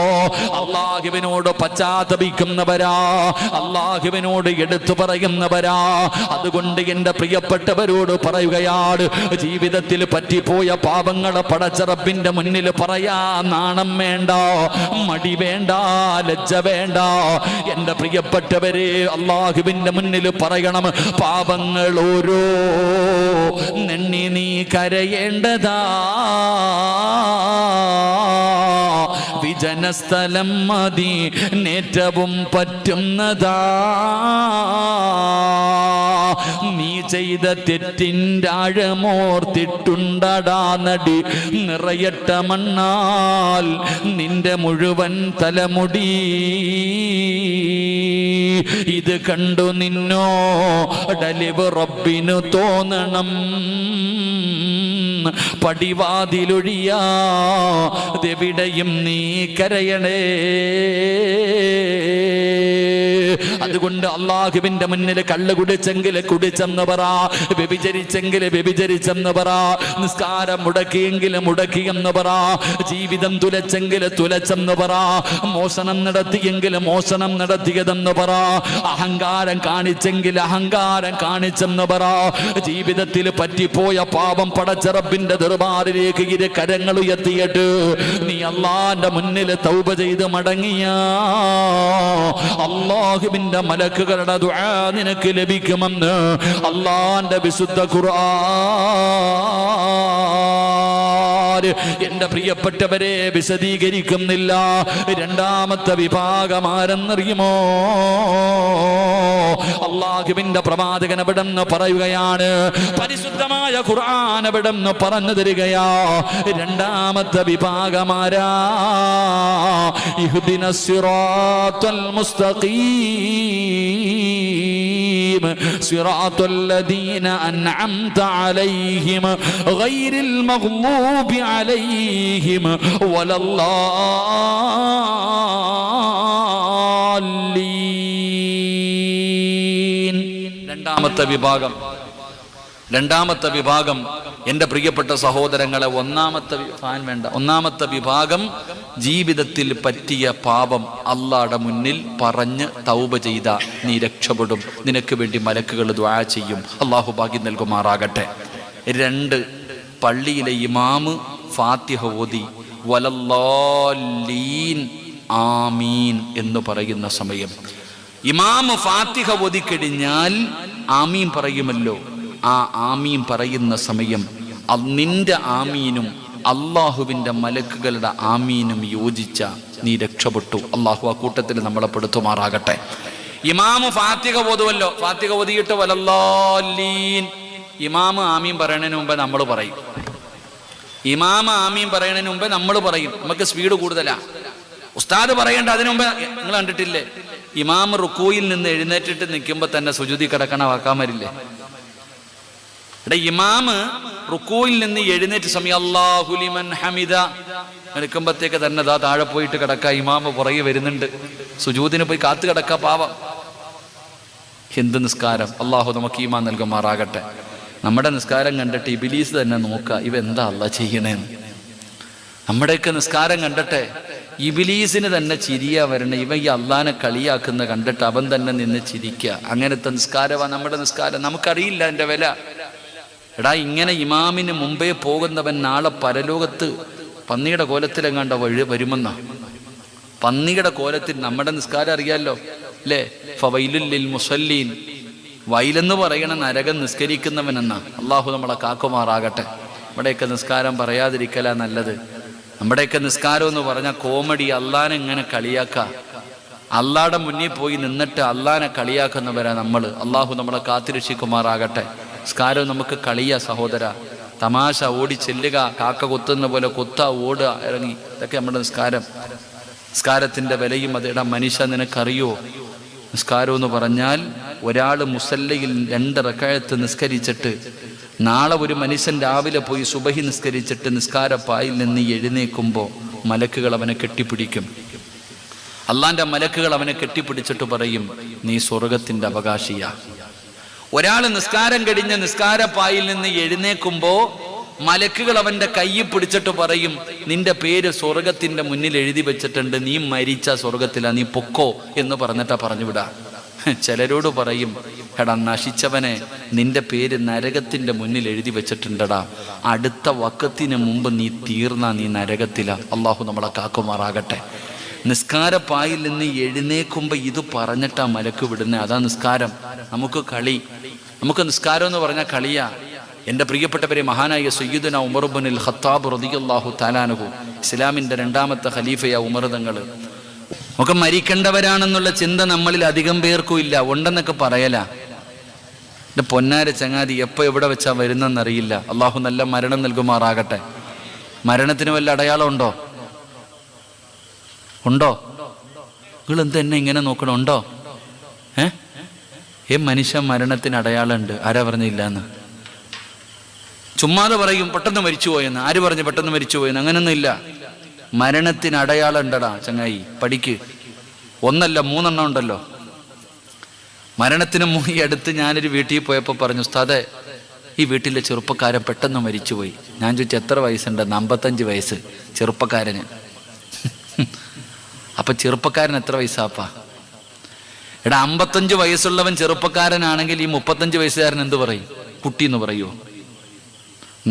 അല്ലാഹുവിനോട് പശ്ചാത്തപിക്കുന്നവരാ, അല്ലാഹുവിനോട് എടുത്തു പറയുന്നവരാ. അതുകൊണ്ട് എന്റെ പ്രിയപ്പെട്ടവരോട് പറയുകയാണ്, ജീവിതത്തിൽ പറ്റിപ്പോയ പാപങ്ങളെ പടച്ച റബ്ബിന്റെ മുന്നിൽ പറയാ നാണം വേണ്ട, മടി വേണ്ട, ലജ്ജ വേണ്ട. എന്റെ പ്രിയപ്പെട്ടവരെ, അല്ലാഹുവിന്റെ മുന്നിൽ പറയണം, പാപങ്ങൾ ഓരോ നെണ്ണി നീ കരയേണ്ടതാ. വിജനസ്ഥലം മതി നേറ്റവും പറ്റുന്നതാ. നീ ചെയ്ത തെറ്റിൻ്റെ ആഴമോർത്തിട്ടുണ്ടടാ നടി, നിറയട്ട മണ്ണാൽ നിന്റെ മുഴുവൻ തലമുടി. ഇത് കണ്ടു നിന്നോ ഡലിവ് റബ്ബിനു തോന്നണം, പടിവാതിലൊഴിയാതെവിടെയും നീ കരയണേ. അതുകൊണ്ട് അല്ലാഹുവിന്റെ മുന്നിൽ കള്ള് കുടിച്ചെങ്കിൽ കുടിച്ചെന്ന് പറ, വ്യഭിചരിച്ചെങ്കിൽ വ്യഭിചരിച്ചെന്ന് പറ, നിസ്കാരം മുടക്കിയെങ്കിൽ മുടക്കിയെന്ന് പറ, ജീവിതം തുലച്ചെങ്കിൽ തുലച്ചെന്ന് പറ, മോഷണം നടത്തിയെങ്കിൽ മോഷണം നടത്തിയതെന്ന് പറ, അഹങ്കാരം കാണിച്ചെങ്കിൽ അഹങ്കാരം കാണിച്ചെന്ന് പറ. ജീവിതത്തിൽ പറ്റിപ്പോയ പാപം പടച്ച റബ്ബിന്റെ ദർബാറിലേക്ക് ഇരു കരങ്ങൾ ഉയർത്തിയിട്ട് നീ അല്ലാഹുവിന്റെ മുന്നിൽ തൗബ ചെയ്ത് മടങ്ങിയ അല്ലാഹുവിന്റെ മലക്കുകളുടെ ദുആ നിനക്ക് ലഭിക്കുമെന്ന് അല്ലാഹുവിന്റെ വിശുദ്ധ ഖുർആൻ. എന്റെ പ്രിയപ്പെട്ടവരെ, വിശദീകരിക്കുന്നില്ല. രണ്ടാമത്തെ വിഭാഗം ആരെന്നറിയുമോ? അല്ലാഹുവിന്റെ പ്രവാചകൻ എവിടെന്ന് പറയുകയാണ്, പരിശുദ്ധമായ ഖുർആൻ എവിടെന്ന് പറഞ്ഞു തരികയാ. രണ്ടാമത്തെ വിഭാഗമാരാ? ഇഹ്ദിനസ് സിറാത്തൽ മുസ്തഖീം സിറാത്തൽ ലദീന അൻഅംത അലൈഹിം ഗൈറിൽ മഗ്ലൂബി അലൈഹിം വലല്ലാലീൻ. രണ്ടാമത്തെ വിഭാഗം എൻ്റെ പ്രിയപ്പെട്ട സഹോദരങ്ങളെ, ഒന്നാമത്തെ വിഭാഗം ജീവിതത്തിൽ പറ്റിയ പാപം അല്ലാഹുവിന്റെ മുന്നിൽ പറഞ്ഞ് തൗബ ചെയ്ത നീ രക്ഷപ്പെടും. നിനക്ക് വേണ്ടി മലക്കുകൾ ദുആ ചെയ്യും. അല്ലാഹു ഭാഗ്യം നൽകുമാറാകട്ടെ. 2, പള്ളിയിലെ ഇമാമ് ഫാത്തിഹ ഓതി വലല്ലാലീൻ ആമീൻ എന്ന് പറയുന്ന സമയം, ഇമാമ് ഫാത്തിഹ ഓതി കഴിഞ്ഞാൽ ആമീൻ പറയുമല്ലോ. ആ ആമീൻ പറയുന്ന സമയം നിന്റെ ആമീനും അള്ളാഹുവിൻ്റെ മലക്കുകളുടെ ആമീനും യോജിച്ച നീ രക്ഷപ്പെട്ടു. അള്ളാഹു ആ കൂട്ടത്തിൽ നമ്മളെ പെടുത്തുമാറാകട്ടെ. ഇമാമ് ഫാത്തിഹ ഓതുവല്ലോ, ഫാത്തിഹ ഓതിയിട്ട് വലല്ലാലീൻ, ഇമാമ് ആമീൻ പറയണതിന് മുമ്പേ നമ്മൾ പറയും. ഇമാമ ആമീൻ പറയണതിന് മുമ്പേ നമ്മൾ പറയും. നമുക്ക് സ്പീഡ് കൂടുതലാ. ഉസ്താദ് പറയേണ്ട അതിനു മുമ്പേ. നിങ്ങൾ കണ്ടിട്ടില്ലേ, ഇമാമ് റുക്കൂയിൽ നിന്ന് എഴുന്നേറ്റിട്ട് നിൽക്കുമ്പോൾ തന്നെ സുജൂദി കിടക്കണ വാക്കാമരില്ലേ? ഇവിടെ ഇമാമ് റുക്കൂയിൽ നിന്ന് എഴുന്നേറ്റ് സമയം അല്ലാഹു ലിമൻ ഹമിദ എടുക്കുമ്പോഴത്തേക്ക് തന്നെ ദാ താഴെ പോയിട്ട് കിടക്ക. ഇമാമ് പുറകെ വരുന്നുണ്ട്, സുജൂദിന് പോയി കാത്തു കിടക്ക. പാവം. എന്ത് നിസ്കാരം! അള്ളാഹു നമുക്ക് ഈമാൻ നൽകുമാറാകട്ടെ. നമ്മുടെ നിസ്കാരം കണ്ടിട്ട് ഇബ്ലീസ് തന്നെ നോക്കുക, ഇവ എന്താ അല്ലാഹ് ചെയ്യണേന്ന്. നമ്മുടെയൊക്കെ നിസ്കാരം കണ്ടട്ടെ, ഇബ്ലീസിന് തന്നെ ചിരിയാ വരണേ. ഇവ ഈ അള്ളാനെ കളിയാക്കുന്ന കണ്ടിട്ട് അവൻ തന്നെ നിന്ന് ചിരിക്കുക. അങ്ങനത്തെ നിസ്കാരമാണ് നമ്മുടെ നിസ്കാരം. നമുക്കറിയില്ല എൻ്റെ വില. എടാ, ഇങ്ങനെ ഇമാമിന് മുമ്പേ പോകുന്നവൻ നാളെ പരലോകത്ത് പന്നിയുടെ കോലത്തിലെങ്ങാണ്ട വരുമെന്ന. പന്നിയുടെ കോലത്തിൽ നമ്മുടെ നിസ്കാരം അറിയാലോ അല്ലേ? ഫവൈലുൽ ലിൽ മുസല്ലീൻ, വൈലെന്ന് പറയണ നരകം നിസ്കരിക്കുന്നവനെന്നാ. അള്ളാഹു നമ്മളെ കാക്കുമാറാകട്ടെ. നമ്മുടെയൊക്കെ നിസ്കാരം പറയാതിരിക്കലാ നല്ലത്. നമ്മുടെയൊക്കെ നിസ്കാരം എന്ന് പറഞ്ഞാൽ കോമഡി. അള്ളാനെ ഇങ്ങനെ കളിയാക്ക, അള്ളാടെ മുന്നിൽ പോയി നിന്നിട്ട് അള്ളാനെ കളിയാക്കുന്നവരാ നമ്മൾ. അള്ളാഹു നമ്മളെ കാത്തിരക്ഷിക്കുമാറാകട്ടെ. നിസ്കാരം നമുക്ക് കളിയാ സഹോദര, തമാശ, ഓടി ചെല്ലുക, കാക്ക കൊത്തുന്ന പോലെ കൊത്താ, ഓടുക, ഇറങ്ങി. ഇതൊക്കെ നമ്മുടെ നിസ്കാരം. നിസ്കാരത്തിൻ്റെ വിലയും അതിടാ. മനുഷ്യ, നിനക്കറിയോ നിസ്കാരം എന്ന് പറഞ്ഞാൽ? ഒരാൾ മുസല്ലയിൽ 2 റക്അത്ത് നിസ്കരിച്ചിട്ട് നാളെ ഒരു മനുഷ്യൻ രാവിലെ പോയി സുബഹി നിസ്കരിച്ചിട്ട് നിസ്കാരപ്പായിൽ നിന്ന് എഴുന്നേൽക്കുമ്പോൾ മലക്കുകൾ അവനെ കെട്ടിപ്പിടിക്കും. അള്ളാന്റെ മലക്കുകൾ അവനെ കെട്ടിപ്പിടിച്ചിട്ട് പറയും, നീ സ്വർഗത്തിന്റെ അവകാശിയാ. ഒരാൾ നിസ്കാരം കഴിഞ്ഞ് നിസ്കാരപ്പായിൽ നിന്ന് എഴുന്നേൽക്കുമ്പോൾ മലക്കുകൾ അവന്റെ കയ്യിൽ പിടിച്ചിട്ട് പറയും, നിന്റെ പേര് സ്വർഗത്തിന്റെ മുന്നിൽ എഴുതി വെച്ചിട്ടുണ്ട്, നീ മരിച്ച സ്വർഗത്തിലാ, നീ പൊക്കോ എന്ന് പറഞ്ഞിട്ടാ പറഞ്ഞുവിടാ. ചിലരോട് പറയും, എടാ നശിച്ചവനെ, നിന്റെ പേര് നരകത്തിന്റെ മുന്നിൽ എഴുതി വെച്ചിട്ടുണ്ടടാ, അടുത്ത വക്കത്തിന് മുമ്പ് നീ തീർന്നാ നീ നരകത്തിലാ. അള്ളാഹു നമ്മളെ കാക്കുമാറാകട്ടെ. നിസ്കാരപ്പായിൽ നിന്ന് എഴുന്നേക്കുമ്പോൾ ഇത് പറഞ്ഞിട്ടാ മലക്ക് വിടുന്നത്. അതാ നിസ്കാരം. നമുക്ക് കളി. നമുക്ക് നിസ്കാരം എന്ന് പറഞ്ഞാൽ കളിയാ. എൻ്റെ പ്രിയപ്പെട്ടവരെ, മഹാനായ സയ്യിദുന ഉമർ ഇബ്നുൽ ഖത്താബ് റളിയല്ലാഹു തആല അൻഹു, ഇസ്ലാമിൻ്റെ 2ാമത്തെ ഖലീഫയാ ഉമർ തങ്ങൾ. നമുക്ക് മരിക്കേണ്ടവരാണെന്നുള്ള ചിന്ത നമ്മളിൽ അധികം പേർക്കും ഇല്ല. ഉണ്ടെന്നൊക്കെ പറയല. എൻ്റെ പൊന്നാര ചങ്ങാതി, എപ്പോൾ എവിടെ വെച്ചാ വരുന്നെന്നറിയില്ല. അള്ളാഹു നല്ല മരണം നൽകുമാറാകട്ടെ. മരണത്തിന് വല്ല അടയാളം ഉണ്ടോ? ഉണ്ടോ? നിങ്ങൾ എന്ത് എന്നെ ഇങ്ങനെ നോക്കണം? ഉണ്ടോ? മനുഷ്യ മരണത്തിന് അടയാളമുണ്ട്. ആരാ പറഞ്ഞില്ല എന്ന്? ചുമ്മാതെ പറയും പെട്ടെന്ന് മരിച്ചു പോയെന്ന്. ആര് പറഞ്ഞു പെട്ടെന്ന് മരിച്ചു പോയെന്ന്? അങ്ങനൊന്നും ഇല്ല. മരണത്തിന് അടയാളം ഉണ്ടടാ ചങ്ങായി, പഠിക്ക്. 1 അല്ല 3 എണ്ണം ഉണ്ടല്ലോ. മരണത്തിന് ഈ അടുത്ത് ഞാനൊരു വീട്ടിൽ പോയപ്പോൾ പറഞ്ഞു, ഉസ്താദേ, ഈ വീട്ടിലെ ചെറുപ്പക്കാരൻ പെട്ടെന്ന് മരിച്ചുപോയി. ഞാൻ ചോദിച്ചു, എത്ര വയസ്സുണ്ട്? 55 വയസ്സ് ചെറുപ്പക്കാരന്. അപ്പൊ ചെറുപ്പക്കാരൻ എത്ര വയസ്സാപ്പാ? എടാ, 55 വയസ്സുള്ളവൻ ചെറുപ്പക്കാരനാണെങ്കിൽ ഈ 35 വയസ്സുകാരൻ എന്ത് പറയും? കുട്ടി എന്ന് പറയുമോ?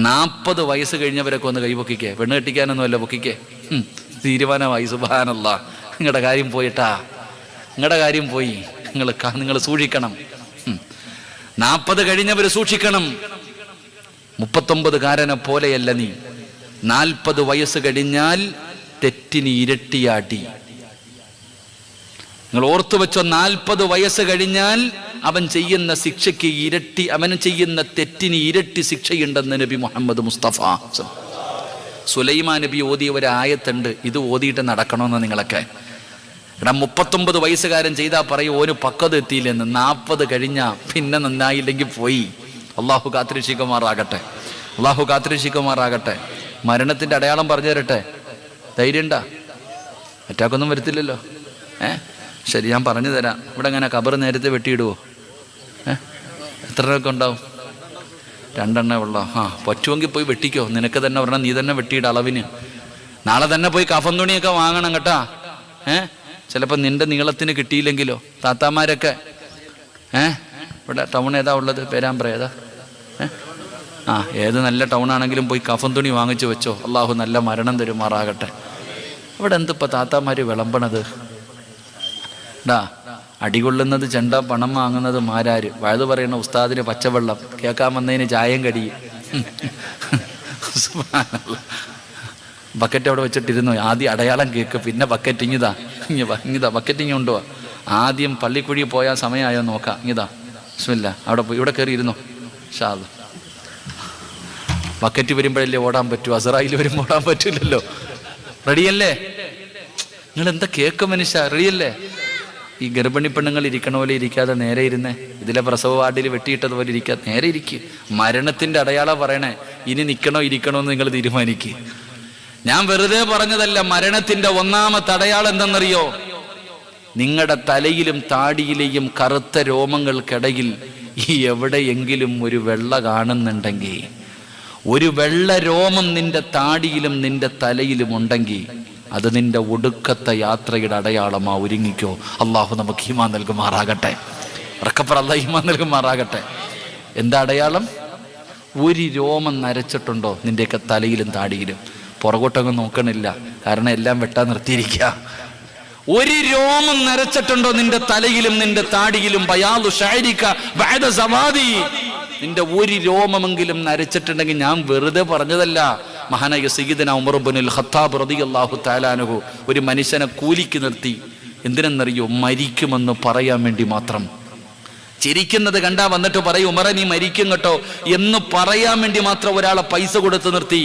40 വയസ്സ് കഴിഞ്ഞവരൊക്കെ ഒന്ന് കൈപൊക്കിക്കേ. പെണ്ണ് കെട്ടിക്കാനൊന്നും അല്ല, പൊക്കിക്കേ. തീരുമാനമായി. സുബ്ഹാനല്ലാഹ്. നിങ്ങളുടെ കാര്യം പോയിട്ടാ, നിങ്ങളുടെ കാര്യം പോയി. നിങ്ങൾ സൂക്ഷിക്കണം. 40 കഴിഞ്ഞവർ സൂക്ഷിക്കണം. 39കാരനെ പോലെയല്ല നീ. 40 വയസ്സ് കഴിഞ്ഞാൽ തെറ്റിന് ഇരട്ടിയാടി. നിങ്ങൾ ഓർത്തു വെച്ചോ, 40 വയസ്സ് കഴിഞ്ഞാൽ അവൻ ചെയ്യുന്ന ശിക്ഷയ്ക്ക് ഇരട്ടി, അവൻ ചെയ്യുന്ന തെറ്റിന് ഇരട്ടി ശിക്ഷയുണ്ടെന്ന് നബി മുഹമ്മദ് മുസ്തഫ. സുലൈമാൻ നബി ഓതിയ ഒരു ആയത്തുണ്ട്, ഇത് ഓതിയിട്ട് നടക്കണമെന്ന് നിങ്ങളൊക്കെ. എടാ, 39 വയസ്സുകാരൻ ചെയ്താൽ പറയും ഓന് പക്വത എത്തിയില്ലെന്ന്. 40 കഴിഞ്ഞാ പിന്നെ നന്നായില്ലെങ്കിൽ പോയി. അള്ളാഹു കാത്തിരക്ഷിക്കുമാറാകട്ടെ. അള്ളാഹു കാത്തിരക്ഷിക്കുമാറാകട്ടെ. മരണത്തിന്റെ അടയാളം പറഞ്ഞു തരട്ടെ? ധൈര്യണ്ടാ? അറ്റാക്കൊന്നും വരത്തില്ലല്ലോ. ശരി, ഞാൻ പറഞ്ഞു തരാം. ഇവിടെ എങ്ങനെ കബർ നേരത്തെ വെട്ടിയിടുവോ? എത്ര രൂപ ഉണ്ടാവും? 2 എണ്ണേ ഉള്ളോ? പറ്റുമെങ്കിൽ പോയി വെട്ടിക്കോ. നിനക്ക് തന്നെ പറഞ്ഞാൽ നീ തന്നെ വെട്ടിയിട അളവിന്. നാളെ തന്നെ പോയി കഫൻ തുണിയൊക്കെ വാങ്ങണം കേട്ടാ. ചിലപ്പോൾ നിന്റെ നീളത്തിന് കിട്ടിയില്ലെങ്കിലോ. താത്താമാരൊക്കെ ഇവിടെ ടൗൺ ഏതാ ഉള്ളത്? പേരാമ്പ്ര ഏതാ? ഏത് നല്ല ടൗൺ ആണെങ്കിലും പോയി കഫൻ തുണി വാങ്ങിച്ചു വെച്ചോ. അള്ളാഹു നല്ല മരണം തരുമാറാകട്ടെ. ഇവിടെ എന്തിപ്പോൾ താത്താമാര് വിളമ്പണത്? അടികൊള്ളുന്നത് ചെണ്ട, പണം വാങ്ങുന്നത് മാരാര്. വഴുതു പറയുന്ന ഉസ്താദിന് പച്ചവെള്ളം, കേൾക്കാൻ വന്നതിന് ചായം കടിയും. ബക്കറ്റ് അവിടെ വെച്ചിട്ടിരുന്നു. ആദ്യം അടയാളം കേക്ക്, പിന്നെ ബക്കറ്റ് ഇങ്ങിതാ ബക്കറ്റ് ഇങ്ങി കൊണ്ടുപോവാ. ആദ്യം പള്ളിക്കുഴി പോയാൽ സമയമായോ നോക്കാം. ഇങ്ങിതാ ബിസ്മില്ലാ, അവിടെ പോയി ഇവിടെ കയറി ഇരുന്നോ. ഷാ അല്ലാ. ബക്കറ്റ് വരുമ്പോഴല്ലേ ഓടാൻ പറ്റൂ, അസറായിൽ വരുമ്പോൾ ഓടാൻ പറ്റില്ലല്ലോ. റെഡിയല്ലേ? നിങ്ങൾ എന്താ കേക്ക് മനുഷ്യ? റെഡിയല്ലേ? ഈ ഗർഭിണി പെണ്ണുങ്ങൾ ഇരിക്കണ പോലെ ഇരിക്കാതെ നേരെ ഇരുന്നേ. ഇതിലെ പ്രസവ വാർഡിൽ വെട്ടിയിട്ടതുപോലെ ഇരിക്കാതെ നേരെ ഇരിക്കുക. മരണത്തിന്റെ അടയാളം പറയണേ. ഇനി നിൽക്കണോ ഇരിക്കണോ എന്ന് നിങ്ങൾ തീരുമാനിക്കുക. ഞാൻ വെറുതെ പറഞ്ഞതല്ല. മരണത്തിന്റെ 1ാമത്തെ അടയാളം എന്തെന്നറിയോ? നിങ്ങളുടെ തലയിലും താടിയിലെയും കറുത്ത രോമങ്ങൾക്കിടയിൽ ഈ എവിടെയെങ്കിലും ഒരു വെള്ള കാണുന്നുണ്ടെങ്കിൽ, ഒരു വെള്ള രോമം നിന്റെ താടിയിലും നിന്റെ തലയിലും ഉണ്ടെങ്കിൽ അത് നിന്റെ ഒടുക്കത്തെ യാത്രയുടെ അടയാളമാ. ഒരുങ്ങിക്കോ. അള്ളാഹു നമുക്ക് ഈമാൻ നൽകുമാറാകട്ടെ. ഉറക്കപ്പറ അല്ലാഹ് ഈമാൻ നൽകുമാറാകട്ടെ. എന്താ അടയാളം? ഒരു രോമം നരച്ചിട്ടുണ്ടോ നിന്റെയൊക്കെ തലയിലും താടിയിലും? പുറകോട്ടൊന്നും നോക്കണില്ല, കാരണം എല്ലാം വെട്ടാൻ നിർത്തിയിരിക്കുക. ഒരു രോമം നരച്ചിട്ടുണ്ടോ നിന്റെ തലയിലും നിന്റെ താടിയിലും? ബയാദു ശഅരിക ബഅദ സവാദി. നിന്റെ ഒരു രോമമെങ്കിലും നരച്ചിട്ടുണ്ടെങ്കിൽ, ഞാൻ വെറുതെ പറഞ്ഞതല്ല. മഹാനായ സയ്യിദന ഉമർ ഇബ്നുൽ ഖത്താബ് റളിയല്ലാഹു തആല അൻഹു ഒരു മനുഷ്യനെ കൂലിക്ക് നിർത്തി. എന്തിനെന്നറിയോ? മരിക്കുമെന്ന് പറയാൻ വേണ്ടി മാത്രം. ചിരിക്കുന്നത് കണ്ടാ വന്നിട്ട് പറയും, ഉമറ നീ മരിക്കും കേട്ടോ എന്ന് പറയാൻ വേണ്ടി മാത്രം ഒരാളെ പൈസ കൊടുത്ത് നിർത്തി.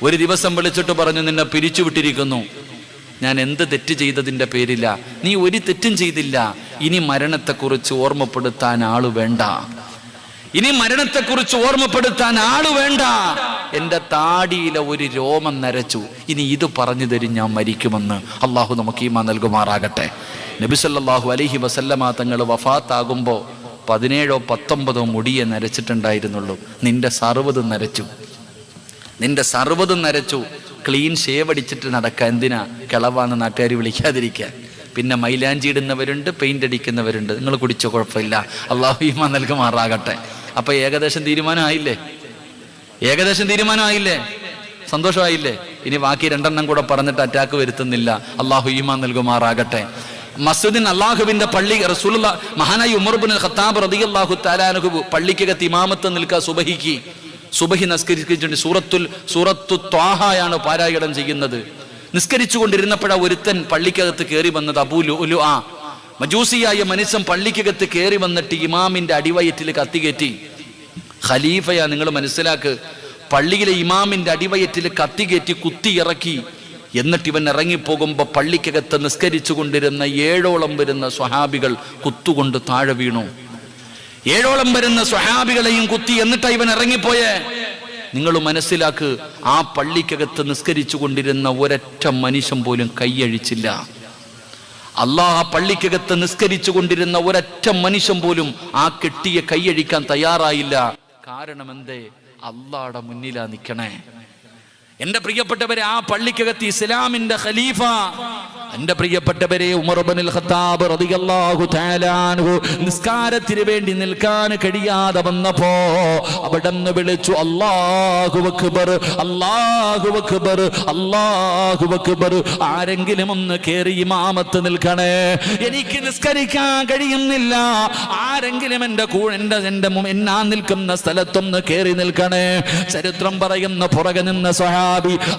ഒരു ദിവസം വിളിച്ചിട്ട് പറഞ്ഞു, നിന്നെ പിരിച്ചുവിട്ടിരിക്കുന്നു. ഞാൻ എന്ത് തെറ്റ് ചെയ്തതിൻ്റെ പേരില്ല. നീ ഒരു തെറ്റും ചെയ്തില്ല. ഇനി മരണത്തെക്കുറിച്ച് ഓർമ്മപ്പെടുത്താൻ ആള് വേണ്ട. ഇനി മരണത്തെക്കുറിച്ച് ഓർമ്മപ്പെടുത്താൻ ആള് വേണ്ട. എൻ്റെ താടിയിലെ ഒരു രോമം നരച്ചു, ഇനി ഇത് പറഞ്ഞു തരും ഞാൻ മരിക്കുമെന്ന്. അള്ളാഹു നമുക്ക് ഈമാൻ നൽകുമാറാകട്ടെ. നബി സല്ലല്ലാഹു അലൈഹി വസല്ലമ തങ്ങൾ വഫാത്താകുമ്പോൾ 17 or 19 മുടിയെ നരച്ചിട്ടുണ്ടായിരുന്നുള്ളൂ. നിന്റെ 60 നരച്ചു. നിന്റെ 60 നരച്ചു. ക്ലീൻ ഷേവ് അടിച്ചിട്ട് നടക്കുക. എന്തിനാ? കിളവാന്ന് നാട്ടുകാർ വിളിക്കാതിരിക്കാൻ. പിന്നെ മൈലാഞ്ചി ഇടുന്നവരുണ്ട്, പെയിന്റ് അടിക്കുന്നവരുണ്ട്. നിങ്ങൾ കുടിച്ചോ, കുഴപ്പമില്ല. അള്ളാഹു ഈമാൻ നൽകുമാറാകട്ടെ. അപ്പൊ ഏകദേശം തീരുമാനമായില്ലേ? ഏകദേശം തീരുമാനമായില്ലേ? സന്തോഷമായില്ലേ? ഇനി ബാക്കി 2 എണ്ണം കൂടെ പറഞ്ഞിട്ട് അറ്റാക്ക് വരുത്തുന്നില്ല. അള്ളാഹു ഈമാൻ നൽകുമാറാകട്ടെ. മസ്ജിദിൻ അള്ളാഹുവിന്റെ പള്ളി റസൂലുള്ളാഹി മഹാനായ ഉമർ ഇബ്നുൽ ഖത്താബ് റളിയല്ലാഹു തആല അൻഹു പള്ളിക്കകത്ത് ഇമാമത്ത് നിൽക്കുക. സുബഹി നിസ്കരിച്ചിട്ടുണ്ട്. സൂറത്തു ത്വാഹയാണ് പാരായണം ചെയ്യുന്നത്. നിസ്കരിച്ചു കൊണ്ടിരുന്നപ്പോഴാ ഒരുത്തൻ പള്ളിക്കകത്ത് കയറി വന്നത്. അബൂ ലുഅ മജൂസിയായ മനുഷ്യൻ പള്ളിക്കകത്ത് കയറി വന്നിട്ട് ഇമാമിന്റെ അടിവയറ്റിൽ കത്തികയറ്റി. ഖലീഫയാ, നിങ്ങൾ മനസ്സിലാക്ക്. പള്ളിയിലെ ഇമാമിന്റെ അടിവയറ്റിൽ കത്തികയറ്റി കുത്തി ഇറക്കി. എന്നിട്ട് ഇവൻ ഇറങ്ങിപ്പോകുമ്പോ പള്ളിക്കകത്ത് നിസ്കരിച്ചു കൊണ്ടിരുന്ന 7ഓളം വരുന്ന സ്വഹാബികൾ കുത്തുകൊണ്ട് താഴെ വീണു. 7ഓളം വരുന്ന സ്വഹാബികളെയും കുത്തി. എന്നിട്ടാ ഇവൻ ഇറങ്ങിപ്പോയേ. നിങ്ങൾ മനസ്സിലാക്ക്, ആ പള്ളിക്കകത്ത് നിസ്കരിച്ചു കൊണ്ടിരുന്ന ഒരൊറ്റ മനുഷ്യൻ പോലും കൈയഴിച്ചില്ല. അല്ലാഹ് പള്ളിക്കകത്ത് നിസ്കരിച്ചു കൊണ്ടിരുന്ന ഒരൊറ്റ മനുഷ്യൻ പോലും ആ കെട്ടിയ കൈയഴിക്കാൻ തയ്യാറായില്ല. കാരണം എന്തേ? അല്ലാഹുടെ മുന്നിലാ നിൽക്കണേ. എന്റെ പ്രിയപ്പെട്ടവരെ, ആ പള്ളിക്കകത്ത് ഇസ്ലാമിന്റെ ഖലീഫ, എന്റെ പ്രിയപ്പെട്ടവരെ, ഉമർ ഇബ്നുൽ ഖത്താബ് റളിയല്ലാഹു തആല അൻഹു നിസ്കാരത്തിന് വേണ്ടി നിൽക്കാൻ കഴിയാതെ വന്നപ്പോ അവിടെന്ന് വിളിച്ചു, അല്ലാഹു അക്ബർ, അല്ലാഹു അക്ബർ, അല്ലാഹു അക്ബർ. ആരെങ്കിലും ഒന്ന് കേറി ഇമാമത്ത് നിൽക്കണേ, എനിക്ക് നിസ്കരിക്കാൻ കഴിയുന്നില്ല. ആരെങ്കിലും എന്റെ ഞാൻ നിൽക്കുന്ന സ്ഥലത്തൊന്ന് കേറി നിൽക്കണേ. ചരിത്രം പറയുന്ന പുറകെ നിന്ന സ്വഹാബി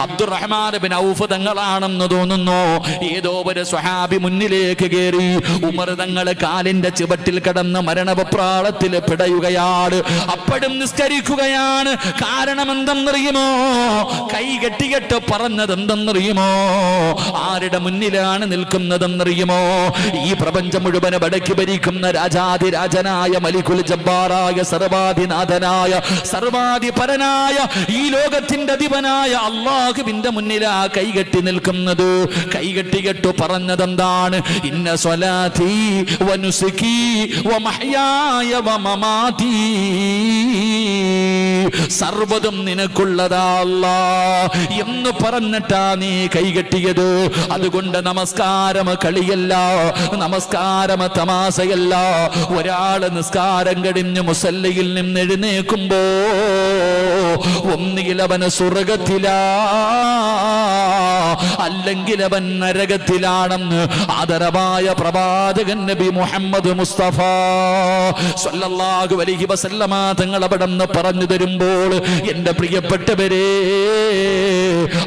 അബ്ദുറഹ്മാൻ ബിൻ ഔഫ് തങ്ങളാണെന്ന് തോന്നുന്നു. ഏതോ ഒരു സ്വഹാബി മുന്നിലേക്ക് കയറി. ഉമർ തങ്ങളെ കാലിന്റെ ചുവട്ടിൽ കിടന്ന് മരണപ്രാളത്തിൽ പിടയുകയാണ്. അപ്പോഴും നിസ്കരിക്കുകയാണ്. കാരണം എന്തെന്നറിയുമോ? കൈ കെട്ടികെട്ട് പറഞ്ഞത് എന്തെന്നറിയുമോ? ആരുടെ മുന്നിലാണ് നിൽക്കുന്നതെന്നറിയുമോ? ഈ പ്രപഞ്ചം മുഴുവൻ അടക്കി ഭരിക്കുന്ന രാജാതിരാജനായ മലികുൽ ജബ്ബാറായ സർവാധിനാഥനായ സർവാധിപരനായ ഈ ലോകത്തിന്റെ അധിപനായ അല്ലാഹുവിന്റെ മുന്നിലാ കൈകെട്ടി നിൽക്കുന്നത്. കൈകെട്ടികെട്ടു പറഞ്ഞതെന്താണ്? ഇന്ന സ്വലാത്തി വനുസുകി വമഹ്യായ വമമാതി, സർവ്വതും നിനക്കുള്ളതാ അല്ലാഹ് എന്ന് പറഞ്ഞിട്ടാ നീ കൈകെട്ടിയത്. അതുകൊണ്ട് നമസ്കാരം കളിയല്ല, നമസ്കാരം തമാശയല്ല. ഒരാള് നിസ്കാരം കഴിഞ്ഞ് മുസല്ലയിൽ നിന്ന് എഴുന്നേക്കുമ്പോ ഒന്നുകിൽ അവന് സ്വർഗത്തിലാ, അല്ലെങ്കിൽ അവൻ നരകത്തിലാണെന്ന് ആദരവായ പ്രവാചകൻ നബി മുഹമ്മദ് മുസ്തഫ സ്വല്ലല്ലാഹു അലൈഹി വസല്ലമ തങ്ങൾ അവിടെന്ന് പറഞ്ഞു തരുമ്പോൾ, എന്റെ പ്രിയപ്പെട്ടവരെ,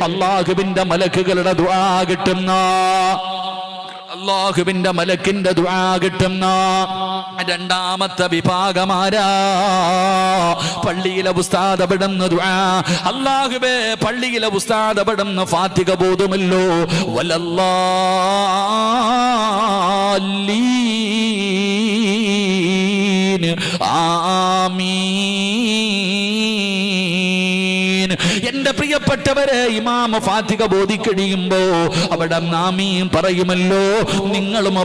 അല്ലാഹുവിന്റെ മലക്കുകളുടെ ദുആ കിട്ടുന്ന, അല്ലാഹുവിന്റെ മലക്കിന്റെ ദുആ കിട്ടുന്ന രണ്ടാമത്തെ വിഭാഗമാരാ? പള്ളിയിലെ ഉസ്താദ് അവിടുന്ന് ദുആ. അല്ലാഹുവേ, പള്ളിയിലെ ഉസ്താദ് അവിടുന്ന് ഫാത്തിഹ ബോധമല്ലോ, വലല്ലാഹീൻ ആമീൻ. എന്റെ പ്രിയപ്പെട്ടവരെ, ഇമാം ഫാത്തിഹ ബോധിക്കഴിയുമ്പോ അവിടെ ആമീൻ പറയുമല്ലോ. നിങ്ങളും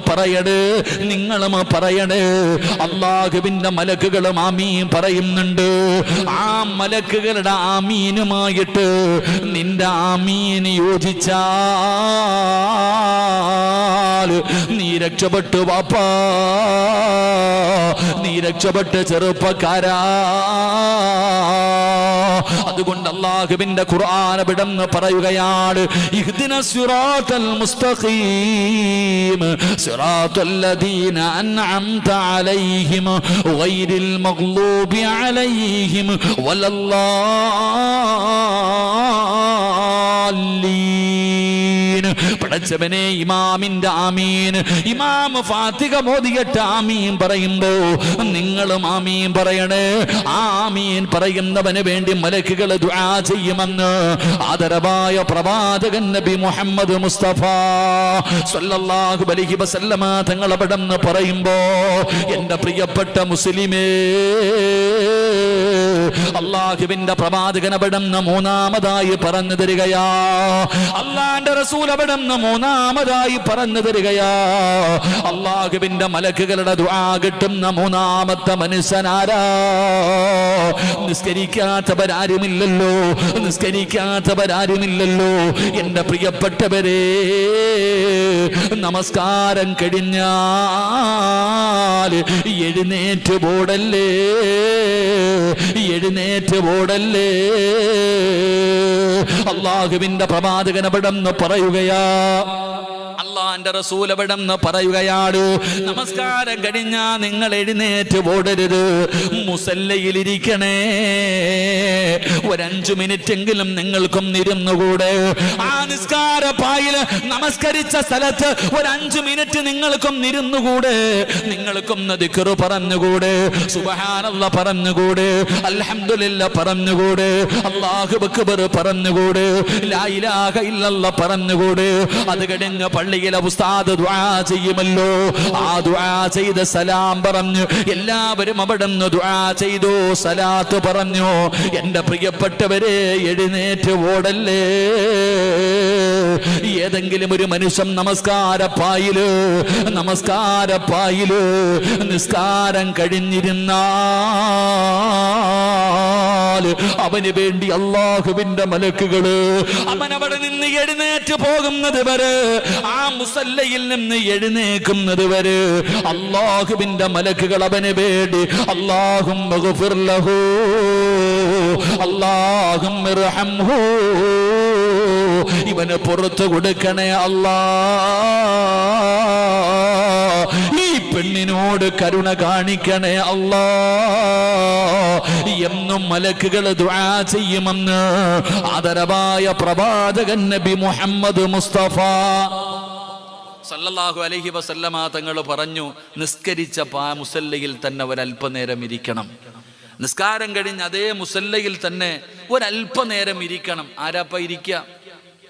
പറയണേ. അല്ലാഹുവിന്റെ മലക്കുകളും ആമീൻ പറയുന്നുണ്ട്. ആ മലക്കുകളുടെ ആമീനുമായിട്ട് നിന്റെ ആമീൻ യോജിച്ചാൽ നീ രക്ഷപ്പെട്ടു വാപ്പാ, നീ രക്ഷപ്പെട്ട് ചെറുപ്പക്കാരാ. അതുകൊണ്ട് അല്ലാഹുവിന്റെ ഖുർആൻ വിടന്ന് പറയുകയാണ്, ഇഹ്ദിനസ് സിറാത്തൽ മുസ്തഖീം സിറാത്തൽ ലദീന അൻഅംത അലൈഹിം ഗൈറിൽ മഗ്ലൂബി അലൈഹിം വലല്ലാലീൻ. പടച്ചവനെ, ഇമാമിന്റെ ആമീൻ, ഇമാം ഫാത്തിഹ മോദിയിട്ട് ആമീൻ പറയുമ്പോ നിങ്ങളും ആമീൻ പറയണേ. ആമീൻ പറയുന്നവന് വേണ്ടി മലക്കുകൾ ദുആ ചെയ്യുമെന്ന് ആദരവായ പ്രവാചകൻ നബി മുഹമ്മദ് മുസ്തഫ സ്വല്ലല്ലാഹു അലൈഹി വസല്ലമ തങ്ങൾ അവിടെന്ന് പറയുമ്പോ, എന്റെ പ്രിയപ്പെട്ട മുസ്ലിമേ, അല്ലാഹുവിന്റെ പ്രവാചകൻ അവിടെന്ന് മൂന്നാമതായി പറഞ്ഞു തരികയാ, അല്ലാഹുവിന്റെ റസൂൽ അവിടെന്ന് മൂന്നാമതായി പറഞ്ഞു തരികയാ, അല്ലാഹുവിന്റെ മലക്കുകളുടെ ദുആ കിട്ടുന്ന മൂന്നാമത്തെ മനുഷ്യനാരാ? നിസ്കരിക്കാത്തവരാരുമില്ലല്ലോ. എന്റെ പ്രിയപ്പെട്ടവരെ, നമസ്കാരം കഴിഞ്ഞാൽ എഴുന്നേറ്റ് ഓടല്ലേ. അല്ലാഹുവിന്റെ പ്രവാചകൻ അവിടെന്ന് പറയുകയാ, അല്ലാഹുവിന്റെ റസൂൽ അവിടെന്ന് പറയുകയാണ്, നമസ്കാരം കഴിഞ്ഞാ നിങ്ങൾ എഴുന്നേറ്റ് ഓടരുത്, മുസല്ലയിലിരിക്കണേ. ഒരു 5 മിനിറ്റെങ്കിലും നിങ്ങൾക്കും ഇരുന്നുകൂടെ? ആ നിസ്കാര പായില് നമസ്കരിച്ച സ്ഥലത്ത് ഒരു 5 മിനിറ്റ് നിങ്ങൾക്കും ഇരുന്നുകൂടെ? നിങ്ങൾക്കും ദിക്ർ പറഞ്ഞുകൂടെ? സുബ്ഹാനല്ലാഹ് പറഞ്ഞുകൂടെ? അൽഹംദുലില്ലാഹ് പറഞ്ഞുകൂടെ? അല്ലാഹു അക്ബർ പറഞ്ഞുകൂടെ? ലാ ഇലാഹ ഇല്ലല്ലാഹ് പറഞ്ഞുകൂടെ? അത് കഴിഞ്ഞ പള്ളിയിലെ ഉസ്താദ് ദുആ ചെയ്യുമല്ലോ. ആ ദുആ ചെയ്ത സലാം പറഞ്ഞു, എല്ലാവരും അവിടെ നിന്ന് ദുആ ചെയ്തു, സലാത്ത് പറഞ്ഞു. എന്റെ പ്രിയപ്പെട്ടവരെ, എഴുന്നേറ്റ് ഓടല്ലേ. ഏതെങ്കിലും ഒരു മനുഷ്യൻ നമസ്കാരപ്പായില് നിസ്കാരം കഴിഞ്ഞിരുന്നാൽ അവന് വേണ്ടി അല്ലാഹുവിന്റെ മലക്കുകള് അവൻ അവിടെ നിന്ന് എഴുന്നേറ്റ് പോകുന്നത് വരെ, ആ മുസല്ലയിൽ നിന്ന് എഴുന്നേക്കുന്നത് വരെ അല്ലാഹുവിന്റെ മലക്കുകൾ അവന് വേണ്ടി അല്ലാഹുമ്മ ഗഫിർ ലഹു, അല്ലാഹുമ്മ ഇർഹംഹു, ഇവന് പുറത്തു കൊടുക്കണേ അല്ലാ, ഈ പെണ്ണിനോട് കരുണ കാണിക്കണേ അല്ലാ എന്നും മലക്കുകൾ ദുആ ചെയ്യുമെന്ന് ആദരവായ പ്രവാചകൻ നബി മുഹമ്മദ് മുസ്തഫ സല്ലല്ലാഹു അലൈഹി വസല്ലമ തങ്ങൾ പറഞ്ഞു, നിസ്കരിച്ച മുസല്ലയിൽ തന്നെ ഒരല്പനേരം ഇരിക്കണം. നിസ്കാരം കഴിഞ്ഞ് അതേ മുസല്ലയിൽ തന്നെ ഒരല്പനേരം ഇരിക്കണം. ആരാപ്പ ഇരിക്കുക?